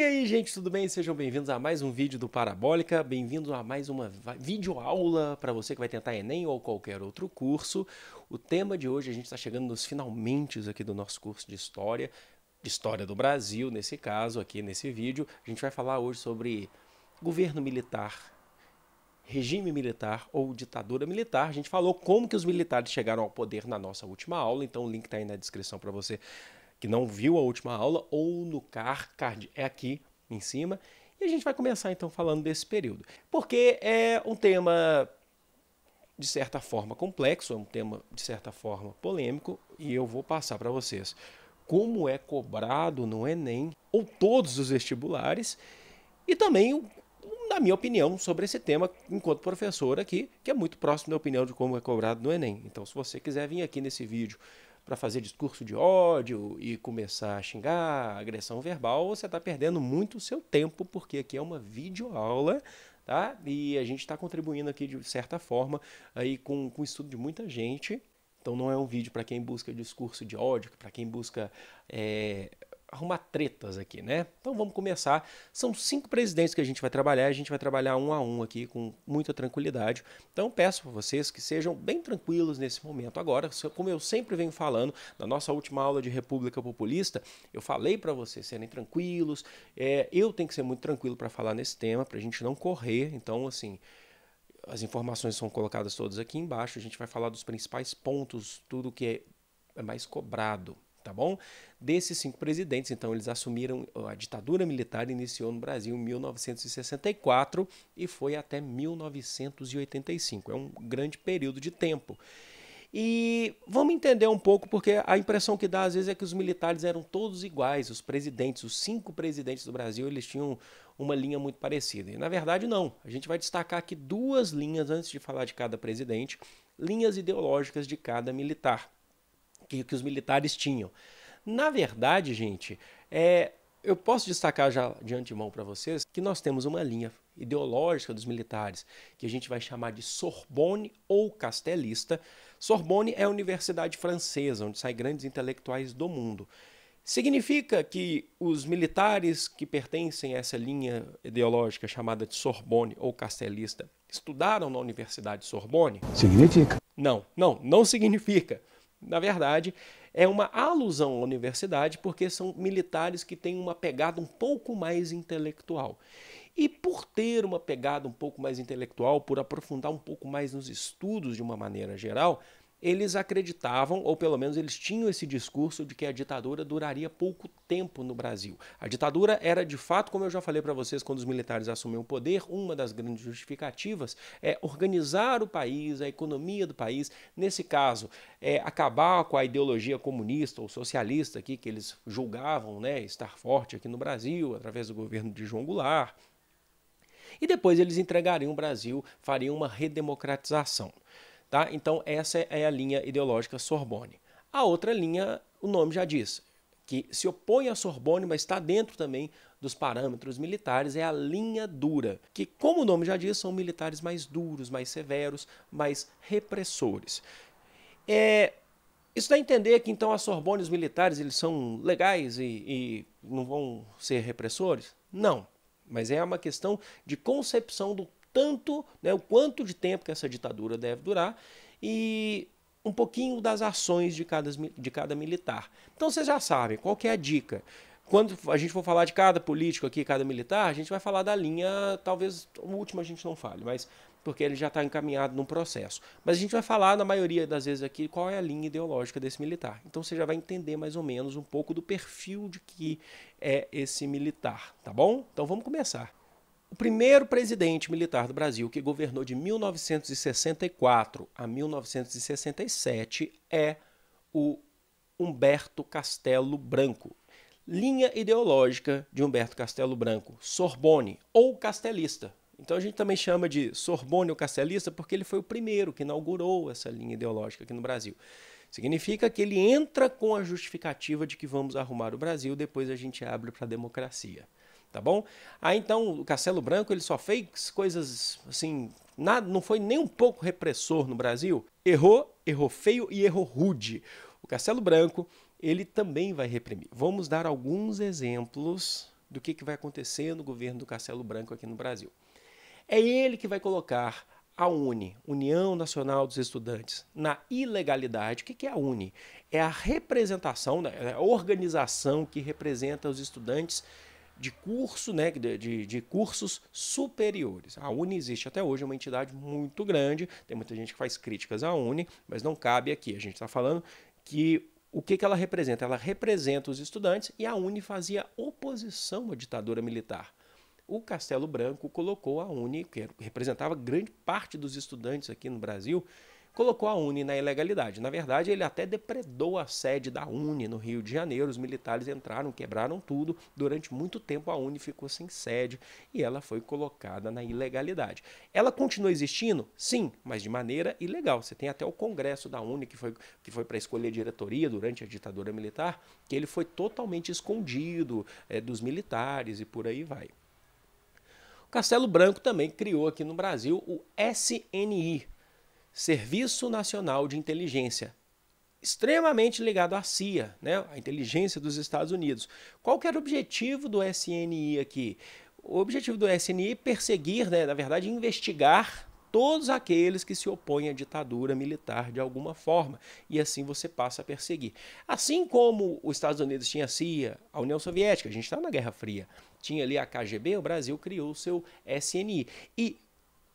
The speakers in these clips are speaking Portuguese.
aí, gente, tudo bem? Sejam bem-vindos a mais um vídeo do Parabólica, bem-vindos a mais uma videoaula para você que vai tentar Enem ou qualquer outro curso. O tema de hoje, a gente está chegando nos finalmentes aqui do nosso curso de História do Brasil, nesse caso, aqui nesse vídeo. A gente vai falar hoje sobre governo militar, regime militar ou ditadura militar. A gente falou como que os militares chegaram ao poder na nossa última aula, então o link está aí na descrição para você que não viu a última aula, ou no card é aqui em cima. E a gente vai começar então falando desse período. Porque é um tema de certa forma complexo, é um tema de certa forma polêmico, e eu vou passar para vocês como é cobrado no Enem, ou todos os vestibulares, e também na minha opinião sobre esse tema enquanto professor aqui, que é muito próximo da opinião de como é cobrado no Enem. Então, se você quiser vir aqui nesse vídeo para fazer discurso de ódio e começar a xingar, agressão verbal, você está perdendo muito o seu tempo, porque aqui é uma videoaula, tá? E a gente está contribuindo aqui de certa forma aí com o estudo de muita gente. Então não é um vídeo para quem busca discurso de ódio, para quem busca arrumar tretas aqui, né? Então vamos começar. São 5 presidentes que a gente vai trabalhar um a um aqui com muita tranquilidade. Então peço para vocês que sejam bem tranquilos nesse momento. Agora, como eu sempre venho falando, na nossa última aula de República Populista, eu falei para vocês serem tranquilos. Eu tenho que ser muito tranquilo para falar nesse tema, para a gente não correr. Então, assim, as informações são colocadas todas aqui embaixo. A gente vai falar dos principais pontos, tudo que é mais cobrado. Tá bom? Desses 5 presidentes, então, eles assumiram a ditadura militar, iniciou no Brasil em 1964 e foi até 1985. É um grande período de tempo. E vamos entender um pouco, porque a impressão que dá às vezes é que os militares eram todos iguais, os presidentes, os 5 presidentes do Brasil, eles tinham uma linha muito parecida. E na verdade não, a gente vai destacar aqui 2 linhas antes de falar de cada presidente, linhas ideológicas de cada militar. Que os militares tinham. Na verdade, gente, eu posso destacar já de antemão para vocês que nós temos uma linha ideológica dos militares que a gente vai chamar de Sorbonne ou Castelista. Sorbonne é a universidade francesa, onde saem grandes intelectuais do mundo. Significa que os militares que pertencem a essa linha ideológica chamada de Sorbonne ou Castelista estudaram na Universidade Sorbonne? Significa. Não significa. Na verdade, é uma alusão à universidade porque são militares que têm uma pegada um pouco mais intelectual. E por ter uma pegada um pouco mais intelectual, por aprofundar um pouco mais nos estudos de uma maneira geral, eles acreditavam, ou pelo menos eles tinham esse discurso de que a ditadura duraria pouco tempo no Brasil. A ditadura era de fato, como eu já falei para vocês, quando os militares assumiram o poder, uma das grandes justificativas é organizar o país, a economia do país, nesse caso, acabar com a ideologia comunista ou socialista aqui, que eles julgavam, né, estar forte aqui no Brasil, através do governo de João Goulart. E depois eles entregariam o Brasil, fariam uma redemocratização. Tá? Então essa é a linha ideológica Sorbonne. A outra linha, o nome já diz, que se opõe à Sorbonne, mas está dentro também dos parâmetros militares, é a linha dura, que, como o nome já diz, são militares mais duros, mais severos, mais repressores. Isso dá a entender que então a Sorbonne e os militares eles são legais e não vão ser repressores? Não, mas é uma questão de concepção do tanto, né, o quanto de tempo que essa ditadura deve durar e um pouquinho das ações de cada militar. Então vocês já sabem, qual que é a dica? Quando a gente for falar de cada político aqui, cada militar, a gente vai falar da linha, talvez o último a gente não fale, mas porque ele já está encaminhado num processo. Mas a gente vai falar, na maioria das vezes aqui, qual é a linha ideológica desse militar. Então você já vai entender mais ou menos um pouco do perfil de que é esse militar, tá bom? Então vamos começar. O primeiro presidente militar do Brasil que governou de 1964 a 1967 é o Humberto Castelo Branco. Linha ideológica de Humberto Castelo Branco, Sorbonne ou Castelista. Então a gente também chama de Sorbonne ou Castelista porque ele foi o primeiro que inaugurou essa linha ideológica aqui no Brasil. Significa que ele entra com a justificativa de que vamos arrumar o Brasil, depois a gente abre para a democracia. Tá bom? Então o Castelo Branco ele só fez coisas assim, nada, não foi nem um pouco repressor no Brasil. Errou feio e errou rude. O Castelo Branco ele também vai reprimir. Vamos dar alguns exemplos do que vai acontecer no governo do Castelo Branco aqui no Brasil. É ele que vai colocar a UNE, União Nacional dos Estudantes, na ilegalidade. O que é a UNE? É a representação, é a organização que representa os estudantes de curso, né, de cursos superiores. A UNE existe até hoje, é uma entidade muito grande, tem muita gente que faz críticas à UNE, mas não cabe aqui. A gente está falando que o que ela representa? Ela representa os estudantes e a UNE fazia oposição à ditadura militar. O Castelo Branco colocou a UNE, que representava grande parte dos estudantes aqui no Brasil, colocou a UNE na ilegalidade. Na verdade, ele até depredou a sede da UNE no Rio de Janeiro. Os militares entraram, quebraram tudo. Durante muito tempo a UNE ficou sem sede e ela foi colocada na ilegalidade. Ela continua existindo? Sim, mas de maneira ilegal. Você tem até o congresso da UNE, que foi para escolher diretoria durante a ditadura militar, que ele foi totalmente escondido dos militares e por aí vai. Castelo Branco também criou aqui no Brasil o SNI, Serviço Nacional de Inteligência, extremamente ligado à CIA, né, a inteligência dos Estados Unidos. Qual que era o objetivo do SNI aqui? O objetivo do SNI é perseguir, né, na verdade, investigar todos aqueles que se opõem à ditadura militar de alguma forma, e assim você passa a perseguir. Assim como os Estados Unidos tinha a CIA, a União Soviética, a gente está na Guerra Fria, tinha ali a KGB, o Brasil criou o seu SNI. E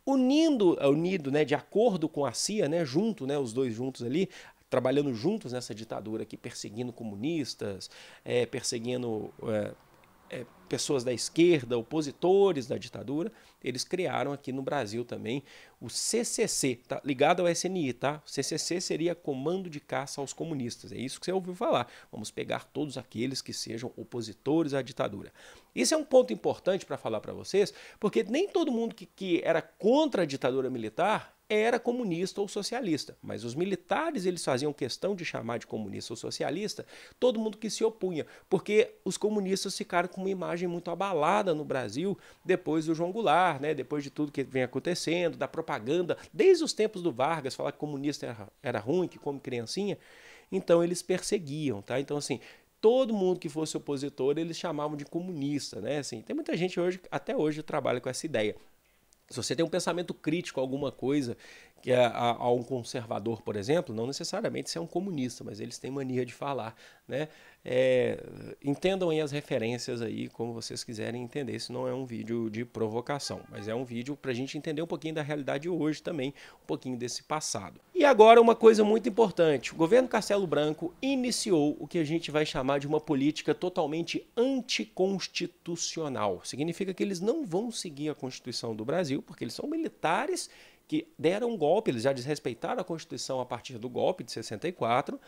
unido, né, de acordo com a CIA, né, junto, né, os dois juntos ali, trabalhando juntos nessa ditadura aqui, perseguindo comunistas, perseguindo pessoas da esquerda, opositores da ditadura, eles criaram aqui no Brasil também o CCC, tá? Ligado ao SNI, tá? O CCC seria Comando de Caça aos Comunistas, é isso que você ouviu falar. Vamos pegar todos aqueles que sejam opositores à ditadura. Isso é um ponto importante para falar para vocês, porque nem todo mundo que era contra a ditadura militar era comunista ou socialista, mas os militares eles faziam questão de chamar de comunista ou socialista todo mundo que se opunha, porque os comunistas ficaram com uma imagem muito abalada no Brasil depois do João Goulart, né? Depois de tudo que vem acontecendo, da propaganda, desde os tempos do Vargas, falar que comunista era ruim, que come criancinha, então eles perseguiam, tá? Então assim, todo mundo que fosse opositor eles chamavam de comunista, né? Assim, tem muita gente hoje, até hoje, trabalha com essa ideia. Se você tem um pensamento crítico a alguma coisa, que é a um conservador, por exemplo, não necessariamente você é um comunista, mas eles têm mania de falar, né? Entendam aí as referências aí, como vocês quiserem entender. Isso não é um vídeo de provocação, mas é um vídeo para a gente entender um pouquinho da realidade hoje também, um pouquinho desse passado. E agora uma coisa muito importante, o governo Castelo Branco iniciou o que a gente vai chamar de uma política totalmente anticonstitucional. Significa que eles não vão seguir a Constituição do Brasil, porque eles são militares que deram um golpe, eles já desrespeitaram a Constituição a partir do golpe de 64,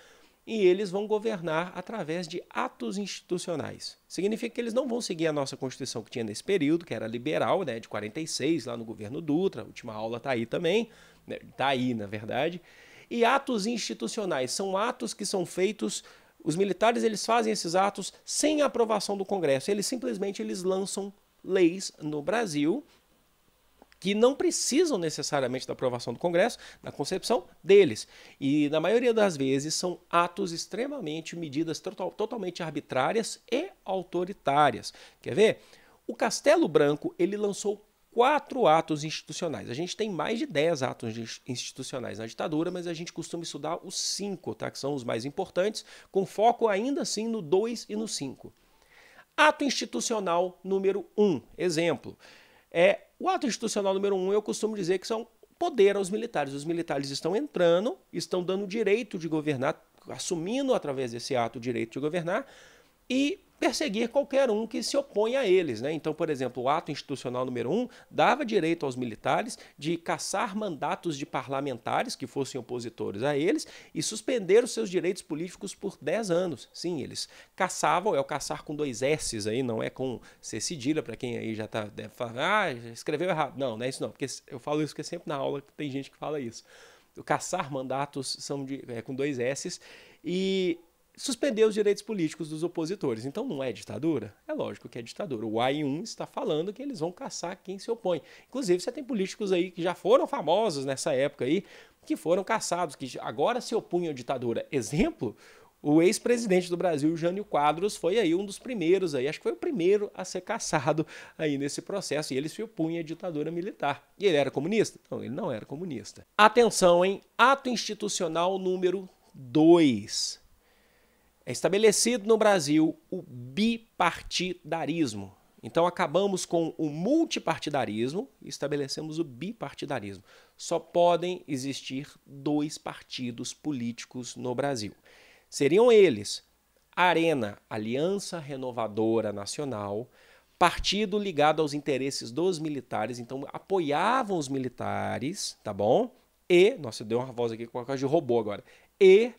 e eles vão governar através de atos institucionais. Significa que eles não vão seguir a nossa Constituição que tinha nesse período, que era liberal, né, de 46, lá no governo Dutra, a última aula está aí também, está aí na verdade. E atos institucionais são atos que são feitos, os militares eles fazem esses atos sem a aprovação do Congresso, eles simplesmente lançam leis no Brasil, que não precisam necessariamente da aprovação do Congresso, na concepção deles. E, na maioria das vezes, são atos extremamente, medidas totalmente arbitrárias e autoritárias. Quer ver? O Castelo Branco, ele lançou 4 atos institucionais. A gente tem mais de 10 atos institucionais na ditadura, mas a gente costuma estudar os 5, tá? Que são os mais importantes, com foco ainda assim no 2 e no 5. Ato institucional número 1, exemplo. O ato institucional número 1, eu costumo dizer que são poder aos militares. Os militares estão entrando, estão dando direito de governar, assumindo através desse ato o direito de governar e perseguir qualquer um que se opõe a eles, né? Então, por exemplo, o ato institucional número 1 dava direito aos militares de cassar mandatos de parlamentares que fossem opositores a eles e suspender os seus direitos políticos por 10 anos. Sim, eles caçavam, é o caçar com 2 S's aí, não é com C cedilha, para quem aí já deve falar, escreveu errado. Não, não é isso não, porque eu falo isso porque sempre na aula tem gente que fala isso. O caçar mandatos são com 2 S's e suspender os direitos políticos dos opositores. Então não é ditadura? É lógico que é ditadura. O AI-1 está falando que eles vão caçar quem se opõe. Inclusive você tem políticos aí que já foram famosos nessa época aí, que foram caçados, que agora se opunham à ditadura. Exemplo, O ex-presidente do Brasil, Jânio Quadros, foi aí um dos primeiros, aí, acho que foi o primeiro a ser caçado aí nesse processo, e ele se opunha à ditadura militar. E ele era comunista? Não, ele não era comunista. Atenção, hein? Ato institucional número 2. É estabelecido no Brasil o bipartidarismo. Então acabamos com o multipartidarismo e estabelecemos o bipartidarismo. Só podem existir 2 partidos políticos no Brasil. Seriam eles: Arena, Aliança Renovadora Nacional, partido ligado aos interesses dos militares, então apoiavam os militares, tá bom? E, nossa, deu uma voz aqui com a causa de robô agora. E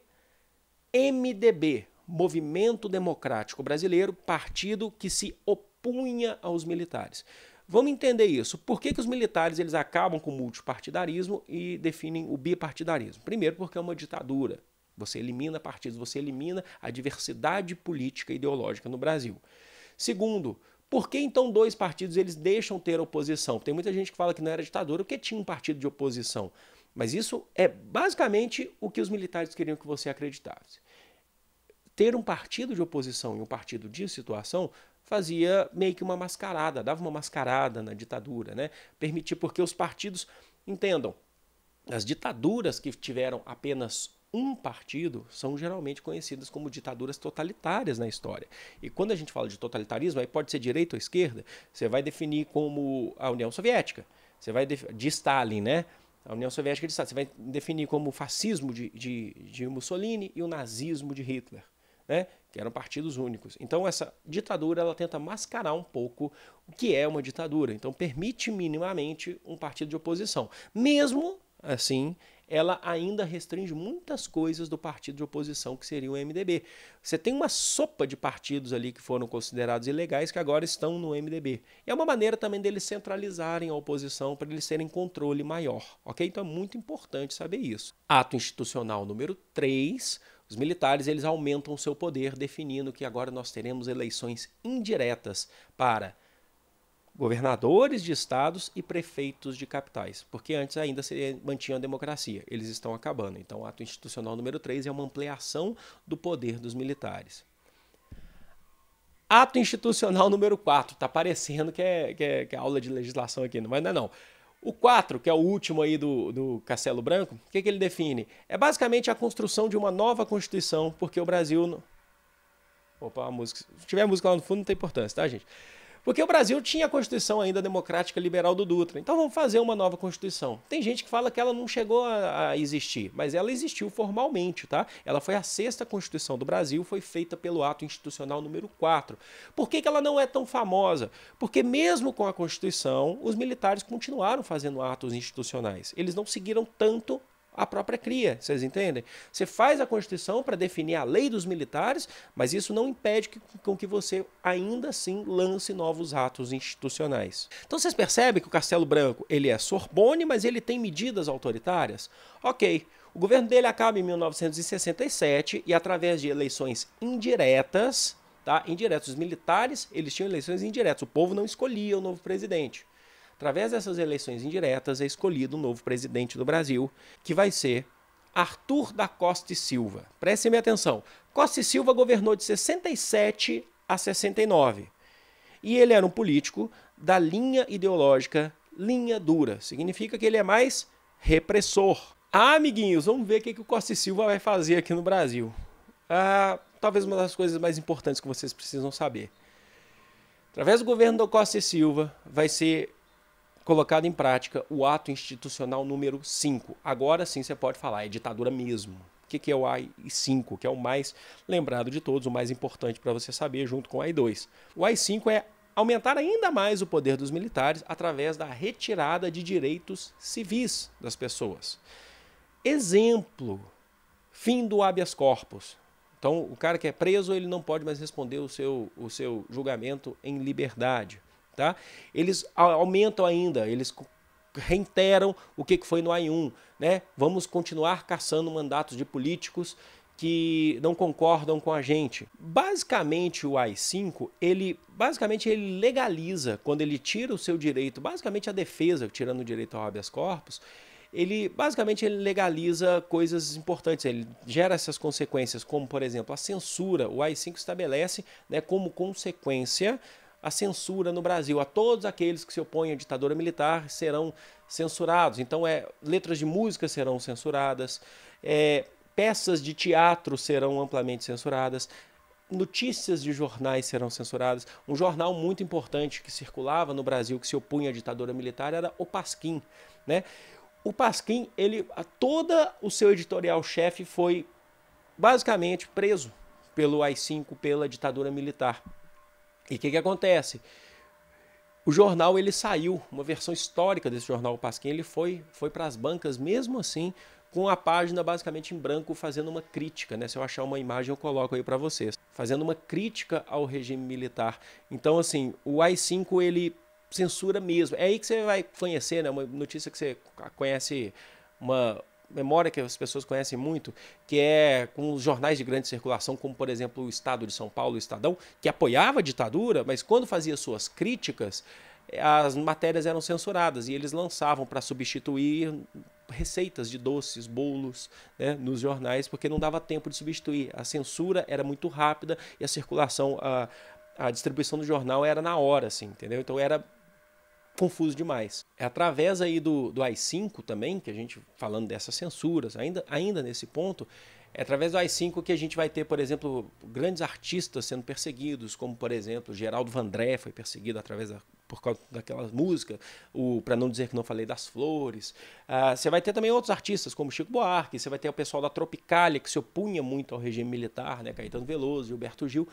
MDB, Movimento Democrático Brasileiro, partido que se opunha aos militares. Vamos entender isso. Por que os militares eles acabam com o multipartidarismo e definem o bipartidarismo? Primeiro, porque é uma ditadura. Você elimina partidos, você elimina a diversidade política e ideológica no Brasil. Segundo, por que então 2 partidos eles deixam ter oposição? Tem muita gente que fala que não era ditadura porque tinha um partido de oposição. Mas isso é basicamente o que os militares queriam que você acreditasse. Ter um partido de oposição e um partido de situação fazia meio que uma mascarada, dava uma mascarada na ditadura, né? Permitir, porque os partidos, entendam, as ditaduras que tiveram apenas um partido são geralmente conhecidas como ditaduras totalitárias na história. E quando a gente fala de totalitarismo, aí pode ser direita ou esquerda, você vai definir como a União Soviética, você vai de Stalin, né? A União Soviética de Stalin, você vai definir como o fascismo de Mussolini e o nazismo de Hitler, né? Que eram partidos únicos. Então essa ditadura ela tenta mascarar um pouco o que é uma ditadura. Então permite minimamente um partido de oposição. Mesmo assim, ela ainda restringe muitas coisas do partido de oposição, que seria o MDB. Você tem uma sopa de partidos ali que foram considerados ilegais que agora estão no MDB. E é uma maneira também deles centralizarem a oposição para eles terem controle maior, ok? Então é muito importante saber isso. Ato institucional número 3, os militares eles aumentam o seu poder, definindo que agora nós teremos eleições indiretas para governadores de estados e prefeitos de capitais, porque antes ainda se mantinha a democracia. Eles estão acabando. Então, o ato institucional número 3 é uma ampliação do poder dos militares. Ato institucional número 4. Tá parecendo que é aula de legislação aqui, mas não é não. O 4, que é o último aí do Castelo Branco, o que ele define? É basicamente a construção de uma nova Constituição, porque o Brasil... Opa, a música. Se tiver música lá no fundo, não tem importância, tá, gente? Porque o Brasil tinha a Constituição ainda democrática liberal do Dutra. Então vamos fazer uma nova Constituição. Tem gente que fala que ela não chegou a existir, mas ela existiu formalmente, tá? Ela foi a 6ª Constituição do Brasil, foi feita pelo ato institucional número 4. Por que ela não é tão famosa? Porque mesmo com a Constituição, os militares continuaram fazendo atos institucionais. Eles não seguiram tanto a própria cria, vocês entendem? Você faz a Constituição para definir a lei dos militares, mas isso não impede com que você ainda assim lance novos atos institucionais. Então vocês percebem que o Castelo Branco ele é Sorbonne, mas ele tem medidas autoritárias? Ok, o governo dele acaba em 1967 e através de eleições indiretas, tá? Indiretas, os militares eles tinham eleições indiretas, o povo não escolhia o novo presidente. Através dessas eleições indiretas é escolhido um novo presidente do Brasil, que vai ser Arthur da Costa e Silva. Prestem atenção, Costa e Silva governou de 67 a 69. E ele era um político da linha ideológica linha dura. Significa que ele é mais repressor. Ah, amiguinhos, vamos ver o que o Costa e Silva vai fazer aqui no Brasil. Talvez uma das coisas mais importantes que vocês precisam saber. Através do governo do Costa e Silva vai ser colocado em prática o ato institucional número 5. Agora sim você pode falar, é ditadura mesmo. O que é o AI-5, que é o mais lembrado de todos, o mais importante para você saber, junto com o AI-2. O AI-5 é aumentar ainda mais o poder dos militares através da retirada de direitos civis das pessoas. Exemplo, fim do habeas corpus. Então, o cara que é preso, ele não pode mais responder o seu julgamento em liberdade. Tá? Eles aumentam ainda, eles reiteram o que foi no AI-1, né? Vamos continuar caçando mandatos de políticos que não concordam com a gente. Basicamente o AI-5, ele legaliza, quando ele tira o seu direito, basicamente a defesa, tirando o direito ao habeas corpus, ele basicamente ele legaliza coisas importantes, ele gera essas consequências, como por exemplo a censura. O AI-5 estabelece, né, como consequência a censura no Brasil. A todos aqueles que se opõem à ditadura militar serão censurados. Então, letras de música serão censuradas, peças de teatro serão amplamente censuradas, notícias de jornais serão censuradas. Um jornal muito importante que circulava no Brasil, que se opunha à ditadura militar, era o Pasquim, né? O Pasquim, todo o seu editorial-chefe foi basicamente preso pelo AI-5, pela ditadura militar. E o que acontece? O jornal ele saiu, uma versão histórica desse jornal, o Pasquim, ele foi para as bancas mesmo assim, com a página basicamente em branco, fazendo uma crítica, né? Se eu achar uma imagem eu coloco aí para vocês. Fazendo uma crítica ao regime militar. Então, assim, o AI-5 ele censura mesmo. É aí que você vai conhecer, né? Uma notícia que você conhece, uma memória que as pessoas conhecem muito, que é com os jornais de grande circulação, como por exemplo o Estado de São Paulo, o Estadão, que apoiava a ditadura, mas quando fazia suas críticas, as matérias eram censuradas e eles lançavam para substituir receitas de doces, bolos, né, nos jornais, porque não dava tempo de substituir. A censura era muito rápida e a circulação, a distribuição do jornal era na hora, assim, entendeu? Então era confuso demais. É através aí do AI-5 também, que a gente falando dessas censuras, ainda nesse ponto, é através do AI-5 que a gente vai ter, por exemplo, grandes artistas sendo perseguidos, como por exemplo, Geraldo Vandré foi perseguido por causa daquela música, para não dizer que não falei das flores. Você vai ter também outros artistas, como Chico Buarque, você vai ter o pessoal da Tropicália, que se opunha muito ao regime militar, né, Caetano Veloso, Gilberto Gil,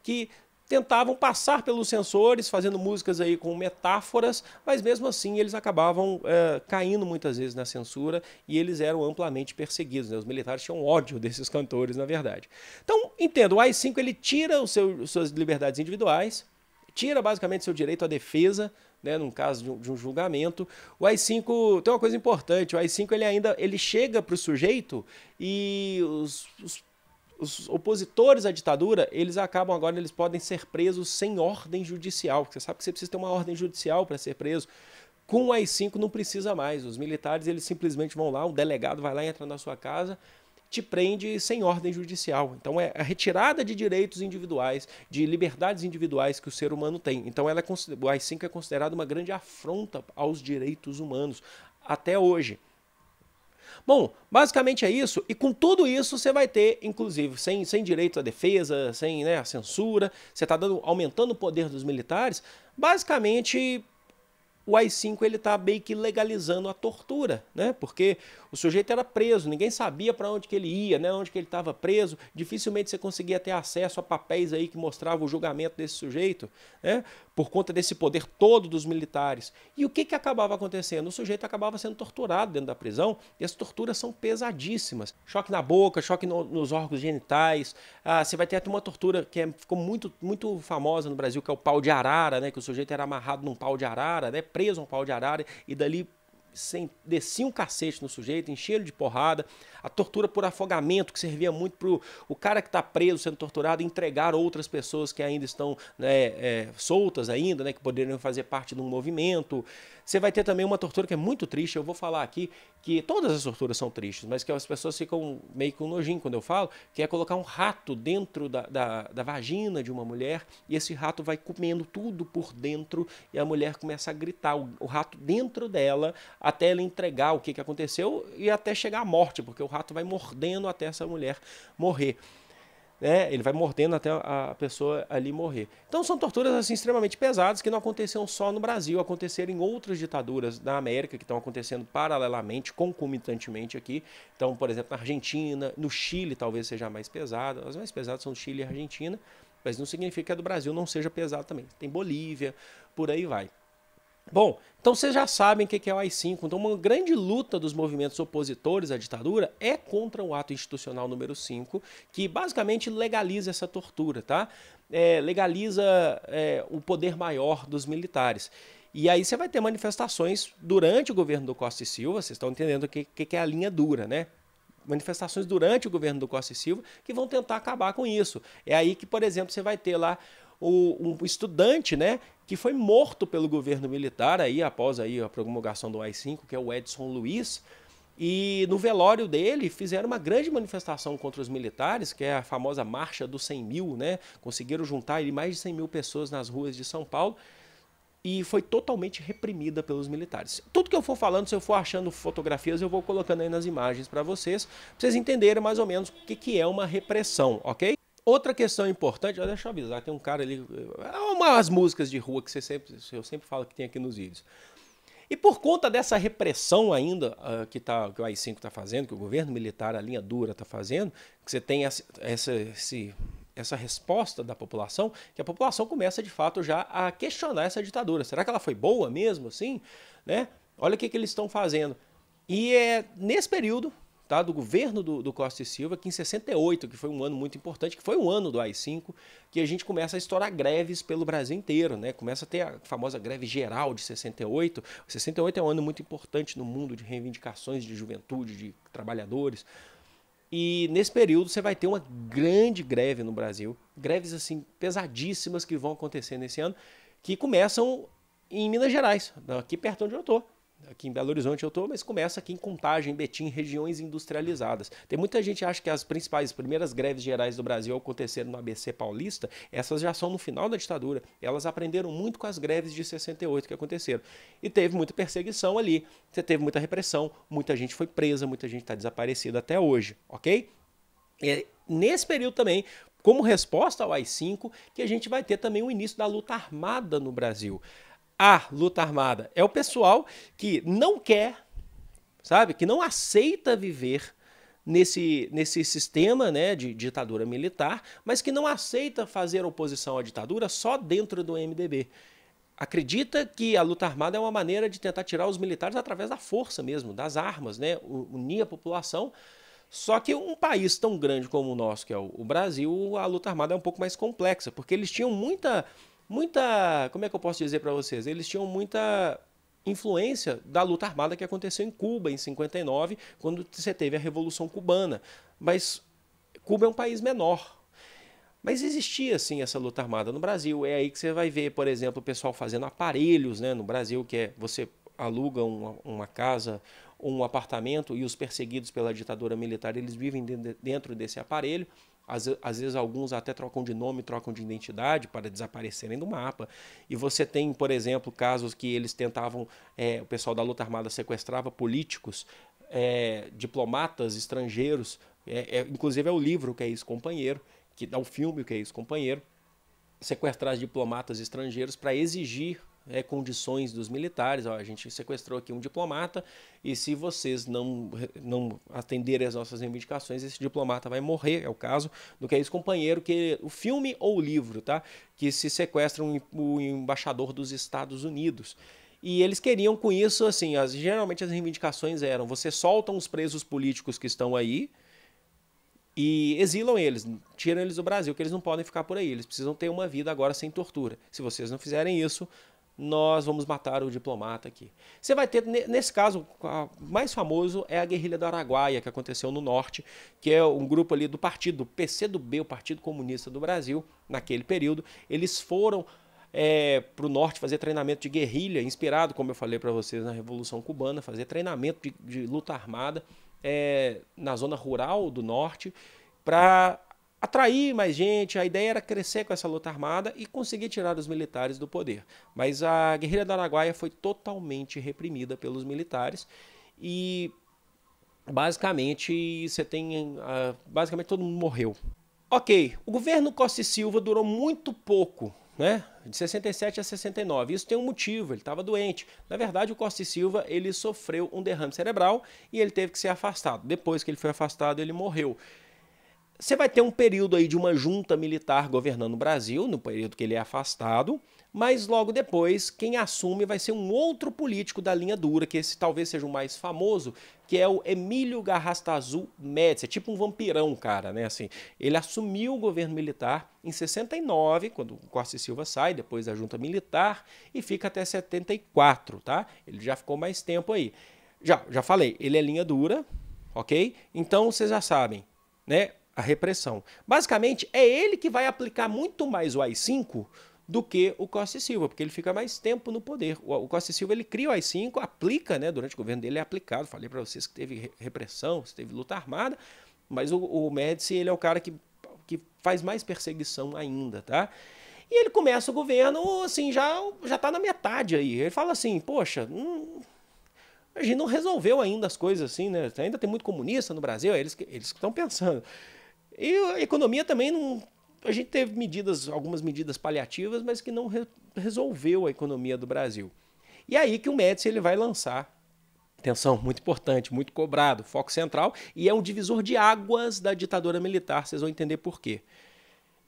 que tentavam passar pelos censores, fazendo músicas aí com metáforas, mas mesmo assim eles acabavam caindo muitas vezes na censura e eles eram amplamente perseguidos, né? Os militares tinham ódio desses cantores, na verdade. Então, entendo, o AI-5 ele tira suas liberdades individuais, tira basicamente seu direito à defesa, né, num caso de um julgamento. O AI-5 tem uma coisa importante, o AI-5 ele chega para o sujeito e os opositores à ditadura, eles podem ser presos sem ordem judicial. Você sabe que você precisa ter uma ordem judicial para ser preso. Com o AI-5 não precisa mais. Os militares, eles simplesmente vão lá, um delegado vai lá, entra na sua casa, te prende sem ordem judicial. Então é a retirada de direitos individuais, de liberdades individuais que o ser humano tem. Então o AI-5 é considerado uma grande afronta aos direitos humanos, até hoje. Bom, basicamente é isso, e com tudo isso você vai ter, inclusive, sem direito à defesa, sem, né, a censura, você está aumentando o poder dos militares, basicamente o AI-5 ele está meio que legalizando a tortura, né? Porque o sujeito era preso, ninguém sabia para onde que ele ia, né? Onde que ele estava preso, dificilmente você conseguia ter acesso a papéis aí que mostravam o julgamento desse sujeito, né? Por conta desse poder todo dos militares. E o que acabava acontecendo? O sujeito acabava sendo torturado dentro da prisão e as torturas são pesadíssimas. Choque na boca, choque nos órgãos genitais, você vai ter até uma tortura que ficou muito, muito famosa no Brasil, que é o pau de arara, né? Que o sujeito era amarrado num pau de arara, né? Preso a um pau de arara e dali descia um cacete no sujeito, enchia ele de porrada. A tortura por afogamento, que servia muito para o cara que está preso, sendo torturado, entregar outras pessoas que ainda estão, né, soltas ainda, né, que poderiam fazer parte de um movimento. Você vai ter também uma tortura que é muito triste, eu vou falar aqui, que todas as torturas são tristes, mas que as pessoas ficam meio com nojinho quando eu falo, que é colocar um rato dentro da vagina de uma mulher, e esse rato vai comendo tudo por dentro, e a mulher começa a gritar, o rato dentro dela, até ela entregar o que aconteceu e até chegar à morte, porque o rato vai mordendo até essa mulher morrer. Ele vai mordendo até a pessoa ali morrer. Então são torturas assim, extremamente pesadas que não aconteciam só no Brasil, aconteceram em outras ditaduras da América que estão acontecendo paralelamente, concomitantemente aqui. Então, por exemplo, na Argentina, no Chile talvez seja a mais pesada. As mais pesadas são Chile e Argentina, mas não significa que a do Brasil não seja pesada também. Tem Bolívia, por aí vai. Bom, então vocês já sabem o que é o AI-5. Então uma grande luta dos movimentos opositores à ditadura é contra o ato institucional número 5, que basicamente legaliza essa tortura, tá? Legaliza o poder maior dos militares. E aí você vai ter manifestações durante o governo do Costa e Silva, vocês estão entendendo o que é a linha dura, né? Manifestações durante o governo do Costa e Silva que vão tentar acabar com isso. É aí que, por exemplo, você vai ter lá um estudante, né, que foi morto pelo governo militar aí, após aí a promulgação do AI-5, que é o Edson Luiz. E no velório dele fizeram uma grande manifestação contra os militares, que é a famosa Marcha dos 100 mil, né? Conseguiram juntar ali mais de 100 mil pessoas nas ruas de São Paulo e foi totalmente reprimida pelos militares. Tudo que eu for falando, se eu for achando fotografias, eu vou colocando aí nas imagens para vocês entenderem mais ou menos o que é uma repressão, ok? Outra questão importante, deixa eu avisar, tem um cara ali, umas músicas de rua que eu sempre falo que tem aqui nos vídeos. E por conta dessa repressão ainda que o AI-5 está fazendo, que o governo militar, a linha dura está fazendo, que você tem essa resposta da população, que a população começa de fato já a questionar essa ditadura. Será que ela foi boa mesmo assim? Né? Olha o que eles estão fazendo. E é nesse período, tá, do governo do Costa e Silva, que em 68, que foi um ano muito importante, que foi um ano do AI-5, que a gente começa a estourar greves pelo Brasil inteiro, né? Começa a ter a famosa greve geral de 68. 68 é um ano muito importante no mundo de reivindicações de juventude, de trabalhadores. E nesse período você vai ter uma grande greve no Brasil, greves assim pesadíssimas que vão acontecer nesse ano, que começam em Minas Gerais, aqui perto onde eu estou. Aqui em Belo Horizonte eu estou, mas começa aqui em Contagem, Betim, regiões industrializadas. Tem muita gente que acha que as primeiras greves gerais do Brasil aconteceram no ABC Paulista, essas já são no final da ditadura. Elas aprenderam muito com as greves de 68 que aconteceram. E teve muita perseguição ali, você teve muita repressão, muita gente foi presa, muita gente está desaparecida até hoje, ok? E nesse período também, como resposta ao AI-5, que a gente vai ter também o início da luta armada no Brasil. A luta armada é o pessoal que não quer, sabe, que não aceita viver nesse sistema, né, de ditadura militar, mas que não aceita fazer oposição à ditadura só dentro do MDB. Acredita que a luta armada é uma maneira de tentar tirar os militares através da força mesmo, das armas, né, unir a população. Só que um país tão grande como o nosso, que é o Brasil, a luta armada é um pouco mais complexa, porque eles tinham muita, como é que eu posso dizer para vocês? Eles tinham muita influência da luta armada que aconteceu em Cuba em 59, quando você teve a Revolução Cubana. Mas Cuba é um país menor. Mas existia sim essa luta armada no Brasil. É aí que você vai ver, por exemplo, o pessoal fazendo aparelhos, né, no Brasil, que é você aluga uma casa ou um apartamento e os perseguidos pela ditadura militar, eles vivem dentro desse aparelho. Às vezes alguns até trocam de nome, trocam de identidade para desaparecerem do mapa. E você tem, por exemplo, casos que eles tentavam, o pessoal da luta armada sequestrava políticos, diplomatas estrangeiros, inclusive é o livro Que é Isso, Companheiro, que dá o filme Que é Isso, Companheiro, sequestrar diplomatas estrangeiros para exigir condições dos militares. Ó, a gente sequestrou aqui um diplomata e se vocês não atenderem às nossas reivindicações, esse diplomata vai morrer. É o caso do Que é Isso, Companheiro, que o filme ou o livro, tá? Que se sequestra o embaixador dos Estados Unidos. E eles queriam com isso, assim, geralmente as reivindicações eram: você solta os presos políticos que estão aí e exilam eles, tiram eles do Brasil, que eles não podem ficar por aí, eles precisam ter uma vida agora sem tortura. Se vocês não fizerem isso, nós vamos matar o diplomata aqui. Você vai ter, nesse caso, o mais famoso é a Guerrilha do Araguaia, que aconteceu no norte, que é um grupo ali do partido, do PCdoB, o Partido Comunista do Brasil, naquele período. Eles foram para o norte fazer treinamento de guerrilha, inspirado, como eu falei para vocês, na Revolução Cubana, fazer treinamento de luta armada na zona rural do norte, para atrair mais gente. A ideia era crescer com essa luta armada e conseguir tirar os militares do poder. Mas a Guerrilha do Araguaia foi totalmente reprimida pelos militares e basicamente basicamente todo mundo morreu. Ok, o governo Costa e Silva durou muito pouco, né? De 67 a 69. Isso tem um motivo, ele estava doente. Na verdade, o Costa e Silva ele sofreu um derrame cerebral e ele teve que ser afastado. Depois que ele foi afastado, ele morreu. Você vai ter um período aí de uma junta militar governando o Brasil, no período que ele é afastado, mas logo depois quem assume vai ser um outro político da linha dura, que esse talvez seja o mais famoso, que é o Emílio Garrastazu Médici. É tipo um vampirão, cara, né? Assim, ele assumiu o governo militar em 69, quando o Costa e Silva sai, depois da junta militar, e fica até 74, tá? Ele já ficou mais tempo aí. Já falei, ele é linha dura, ok? Então vocês já sabem, né? A repressão. Basicamente, é ele que vai aplicar muito mais o AI-5 do que o Costa e Silva, porque ele fica mais tempo no poder. O Costa e Silva ele cria o AI-5, aplica, né, durante o governo dele é aplicado. Falei para vocês que teve repressão, teve luta armada, mas o Médici ele é o cara que faz mais perseguição ainda, tá? E ele começa o governo, assim, já tá na metade aí. Ele fala assim, poxa, a gente não resolveu ainda as coisas assim, né? Ainda tem muito comunista no Brasil, é eles que estão pensando. E a economia também não... A gente teve algumas medidas paliativas, mas que não resolveu a economia do Brasil. E aí que o Médici ele vai lançar, atenção, muito importante, muito cobrado, foco central, e é um divisor de águas da ditadura militar, vocês vão entender por quê.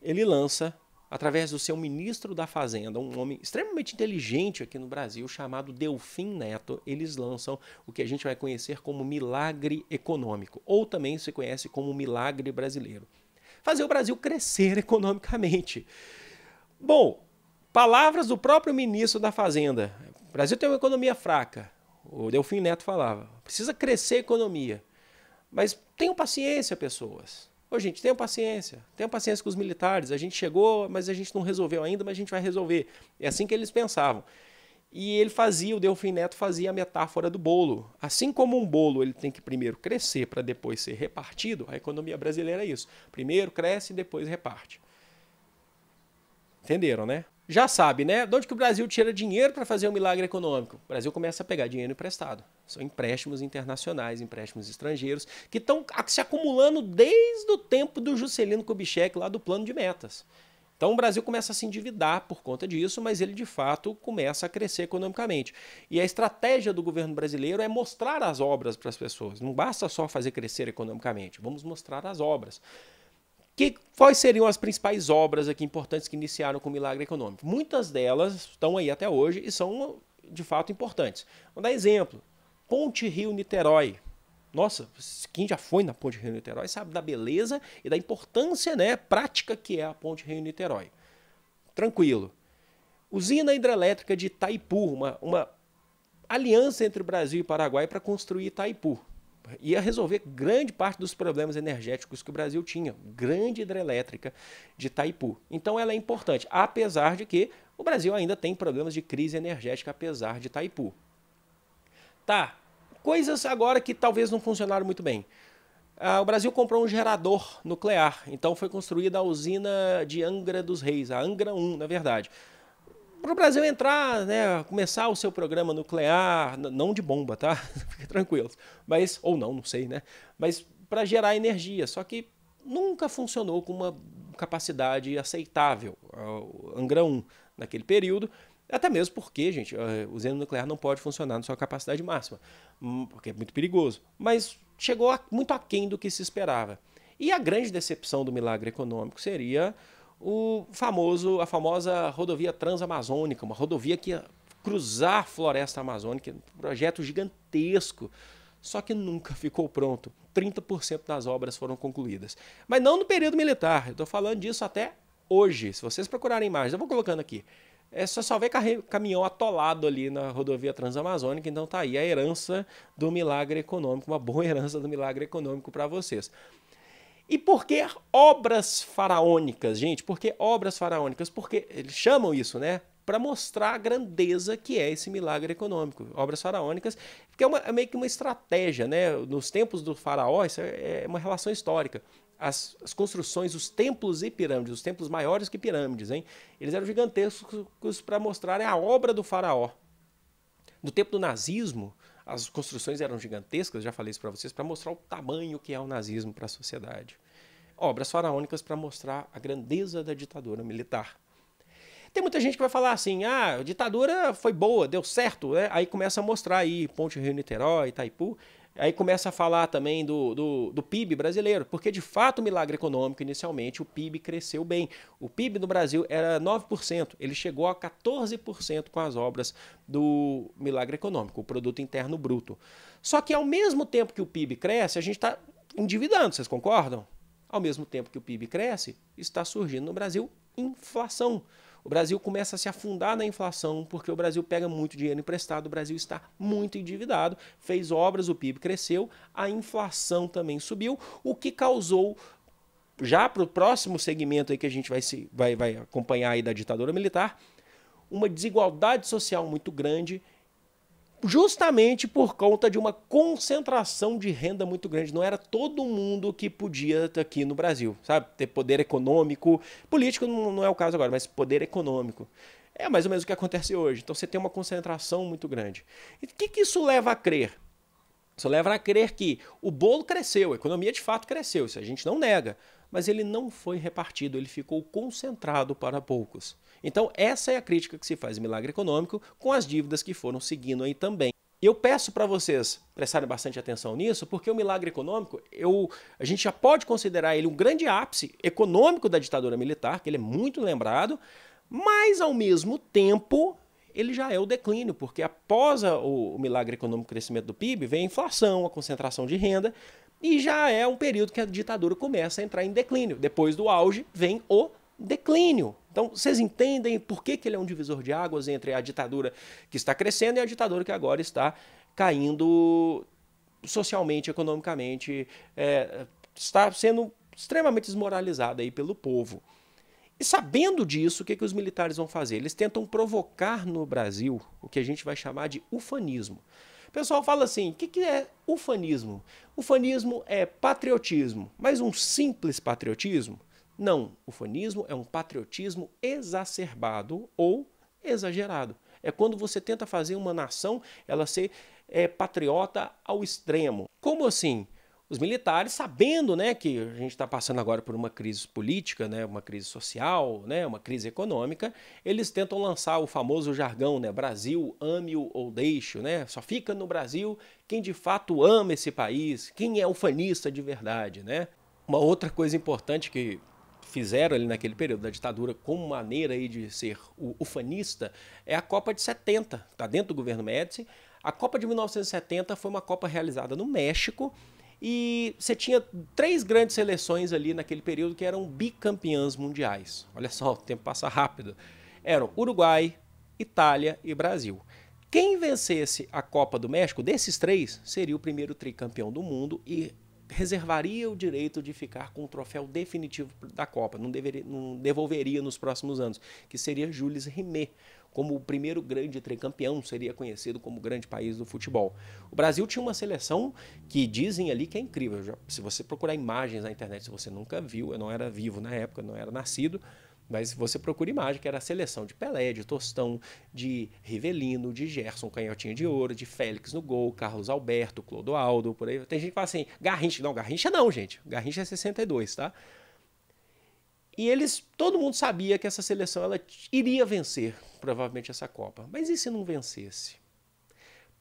Ele lança, através do seu ministro da Fazenda, um homem extremamente inteligente aqui no Brasil, chamado Delfim Neto, eles lançam o que a gente vai conhecer como milagre econômico, ou também se conhece como milagre brasileiro. Fazer o Brasil crescer economicamente. Bom, palavras do próprio ministro da Fazenda. O Brasil tem uma economia fraca. O Delfim Neto falava, precisa crescer a economia. Mas tenham paciência, pessoas. Ô, gente, tenham paciência com os militares. A gente chegou, mas a gente não resolveu ainda, mas a gente vai resolver. É assim que eles pensavam. E o Delfim Neto fazia a metáfora do bolo. Assim como um bolo ele tem que primeiro crescer para depois ser repartido, a economia brasileira é isso. Primeiro cresce e depois reparte. Entenderam, né? Já sabe, né? De onde que o Brasil tira dinheiro para fazer um milagre econômico? O Brasil começa a pegar dinheiro emprestado. São empréstimos internacionais, empréstimos estrangeiros, que estão se acumulando desde o tempo do Juscelino Kubitschek, lá do plano de metas. Então o Brasil começa a se endividar por conta disso, mas ele de fato começa a crescer economicamente. E a estratégia do governo brasileiro é mostrar as obras para as pessoas. Não basta só fazer crescer economicamente, vamos mostrar as obras. Quais seriam as principais obras aqui importantes que iniciaram com o milagre econômico? Muitas delas estão aí até hoje e são de fato importantes. Vou dar exemplo. Ponte Rio-Niterói. Nossa, quem já foi na Ponte Rio-Niterói sabe da beleza e da importância, né, prática que é a Ponte Rio-Niterói. Tranquilo. Usina hidrelétrica de Itaipu, uma aliança entre o Brasil e o Paraguai para construir Itaipu. Ia resolver grande parte dos problemas energéticos que o Brasil tinha. Grande hidrelétrica de Itaipu. Então ela é importante, apesar de que o Brasil ainda tem problemas de crise energética, apesar de Itaipu. Tá. Coisas agora que talvez não funcionaram muito bem. O Brasil comprou um gerador nuclear, então foi construída a usina de Angra dos Reis, a Angra 1, na verdade. Para o Brasil entrar, né, começar o seu programa nuclear, não de bomba, tá? Fiquem tranquilos. Mas, ou não sei, né? Mas para gerar energia, só que nunca funcionou com uma capacidade aceitável, a Angra 1, naquele período. Até mesmo porque, gente, a usina nuclear não pode funcionar na sua capacidade máxima, porque é muito perigoso. Mas chegou muito aquém do que se esperava. E a grande decepção do milagre econômico seria a famosa rodovia transamazônica, uma rodovia que ia cruzar a floresta amazônica, um projeto gigantesco, só que nunca ficou pronto. 30% das obras foram concluídas. Mas não no período militar, eu estou falando disso até hoje. Se vocês procurarem imagens, eu vou colocando aqui. Só ver caminhão atolado ali na rodovia transamazônica, então tá aí a herança do milagre econômico, uma boa herança do milagre econômico para vocês. E por que obras faraônicas, gente? Por que obras faraônicas? Porque eles chamam isso, né? Para mostrar a grandeza que é esse milagre econômico. Obras faraônicas, porque é meio que uma estratégia, né? Nos tempos do faraó, isso é uma relação histórica. As construções, os templos e pirâmides, os templos maiores que pirâmides, hein? Eles eram gigantescos para mostrar a obra do faraó. No tempo do nazismo, as construções eram gigantescas, já falei isso para vocês, para mostrar o tamanho que é o nazismo para a sociedade. Obras faraônicas para mostrar a grandeza da ditadura militar. Tem muita gente que vai falar assim, a ditadura foi boa, deu certo, né? Aí começa a mostrar aí Ponte Rio-Niterói, Itaipu. Aí começa a falar também do PIB brasileiro, porque de fato o milagre econômico, inicialmente, o PIB cresceu bem. O PIB no Brasil era 9%, ele chegou a 14% com as obras do milagre econômico, o Produto Interno Bruto. Só que ao mesmo tempo que o PIB cresce, a gente está endividando, vocês concordam? Ao mesmo tempo que o PIB cresce, está surgindo no Brasil inflação. O Brasil começa a se afundar na inflação porque o Brasil pega muito dinheiro emprestado, o Brasil está muito endividado, fez obras, o PIB cresceu, a inflação também subiu, o que causou já para o próximo segmento aí que a gente vai acompanhar aí da ditadura militar, uma desigualdade social muito grande, justamente por conta de uma concentração de renda muito grande. Não era todo mundo que podia estar aqui no Brasil, sabe? Ter poder econômico, político não é o caso agora, mas poder econômico. É mais ou menos o que acontece hoje. Então você tem uma concentração muito grande. E o que isso leva a crer? Isso leva a crer que o bolo cresceu, a economia de fato cresceu, isso a gente não nega, mas ele não foi repartido, ele ficou concentrado para poucos. Então essa é a crítica que se faz em milagre econômico, com as dívidas que foram seguindo aí também. E eu peço para vocês prestarem bastante atenção nisso, porque o milagre econômico, a gente já pode considerar ele um grande ápice econômico da ditadura militar, que ele é muito lembrado, mas ao mesmo tempo ele já é o declínio, porque após o milagre econômico, crescimento do PIB, vem a inflação, a concentração de renda, e já é um período que a ditadura começa a entrar em declínio. Depois do auge vem o declínio. Então, vocês entendem por que ele é um divisor de águas entre a ditadura que está crescendo e a ditadura que agora está caindo socialmente, economicamente, está sendo extremamente desmoralizada aí pelo povo. E sabendo disso, o que os militares vão fazer? Eles tentam provocar no Brasil o que a gente vai chamar de ufanismo. O pessoal fala assim, o que é ufanismo? Ufanismo é patriotismo, mas um simples patriotismo? Não, ufanismo é um patriotismo exacerbado ou exagerado. É quando você tenta fazer uma nação ela ser patriota ao extremo. Como assim? Os militares, sabendo, né, que a gente está passando agora por uma crise política, né, uma crise social, né, uma crise econômica, eles tentam lançar o famoso jargão, né, Brasil, ame-o ou deixe-o, né, só fica no Brasil quem de fato ama esse país, quem é ufanista de verdade, né. Uma outra coisa importante que fizeram ali naquele período da ditadura como maneira aí de ser ufanista é a Copa de 70, está dentro do governo Médici. A Copa de 1970 foi uma Copa realizada no México, e você tinha 3 grandes seleções ali naquele período que eram bicampeãs mundiais. Olha só, o tempo passa rápido. Eram Uruguai, Itália e Brasil. Quem vencesse a Copa do México, desses 3, seria o primeiro tricampeão do mundo e reservaria o direito de ficar com o troféu definitivo da Copa, não devolveria nos próximos anos, que seria Jules Rimet, como o primeiro grande tricampeão, seria conhecido como o grande país do futebol. O Brasil tinha uma seleção que dizem ali que é incrível. Se você procurar imagens na internet, se você nunca viu, eu não era vivo na época, não era nascido, mas você procura imagem, que era a seleção de Pelé, de Tostão, de Rivelino, de Gerson, Canhotinha de Ouro, de Félix no gol, Carlos Alberto, Clodoaldo, por aí. Tem gente que fala assim, Garrincha. Não, Garrincha não, gente. Garrincha é 62, tá? E todo mundo sabia que essa seleção ela iria vencer, provavelmente, essa Copa. Mas e se não vencesse?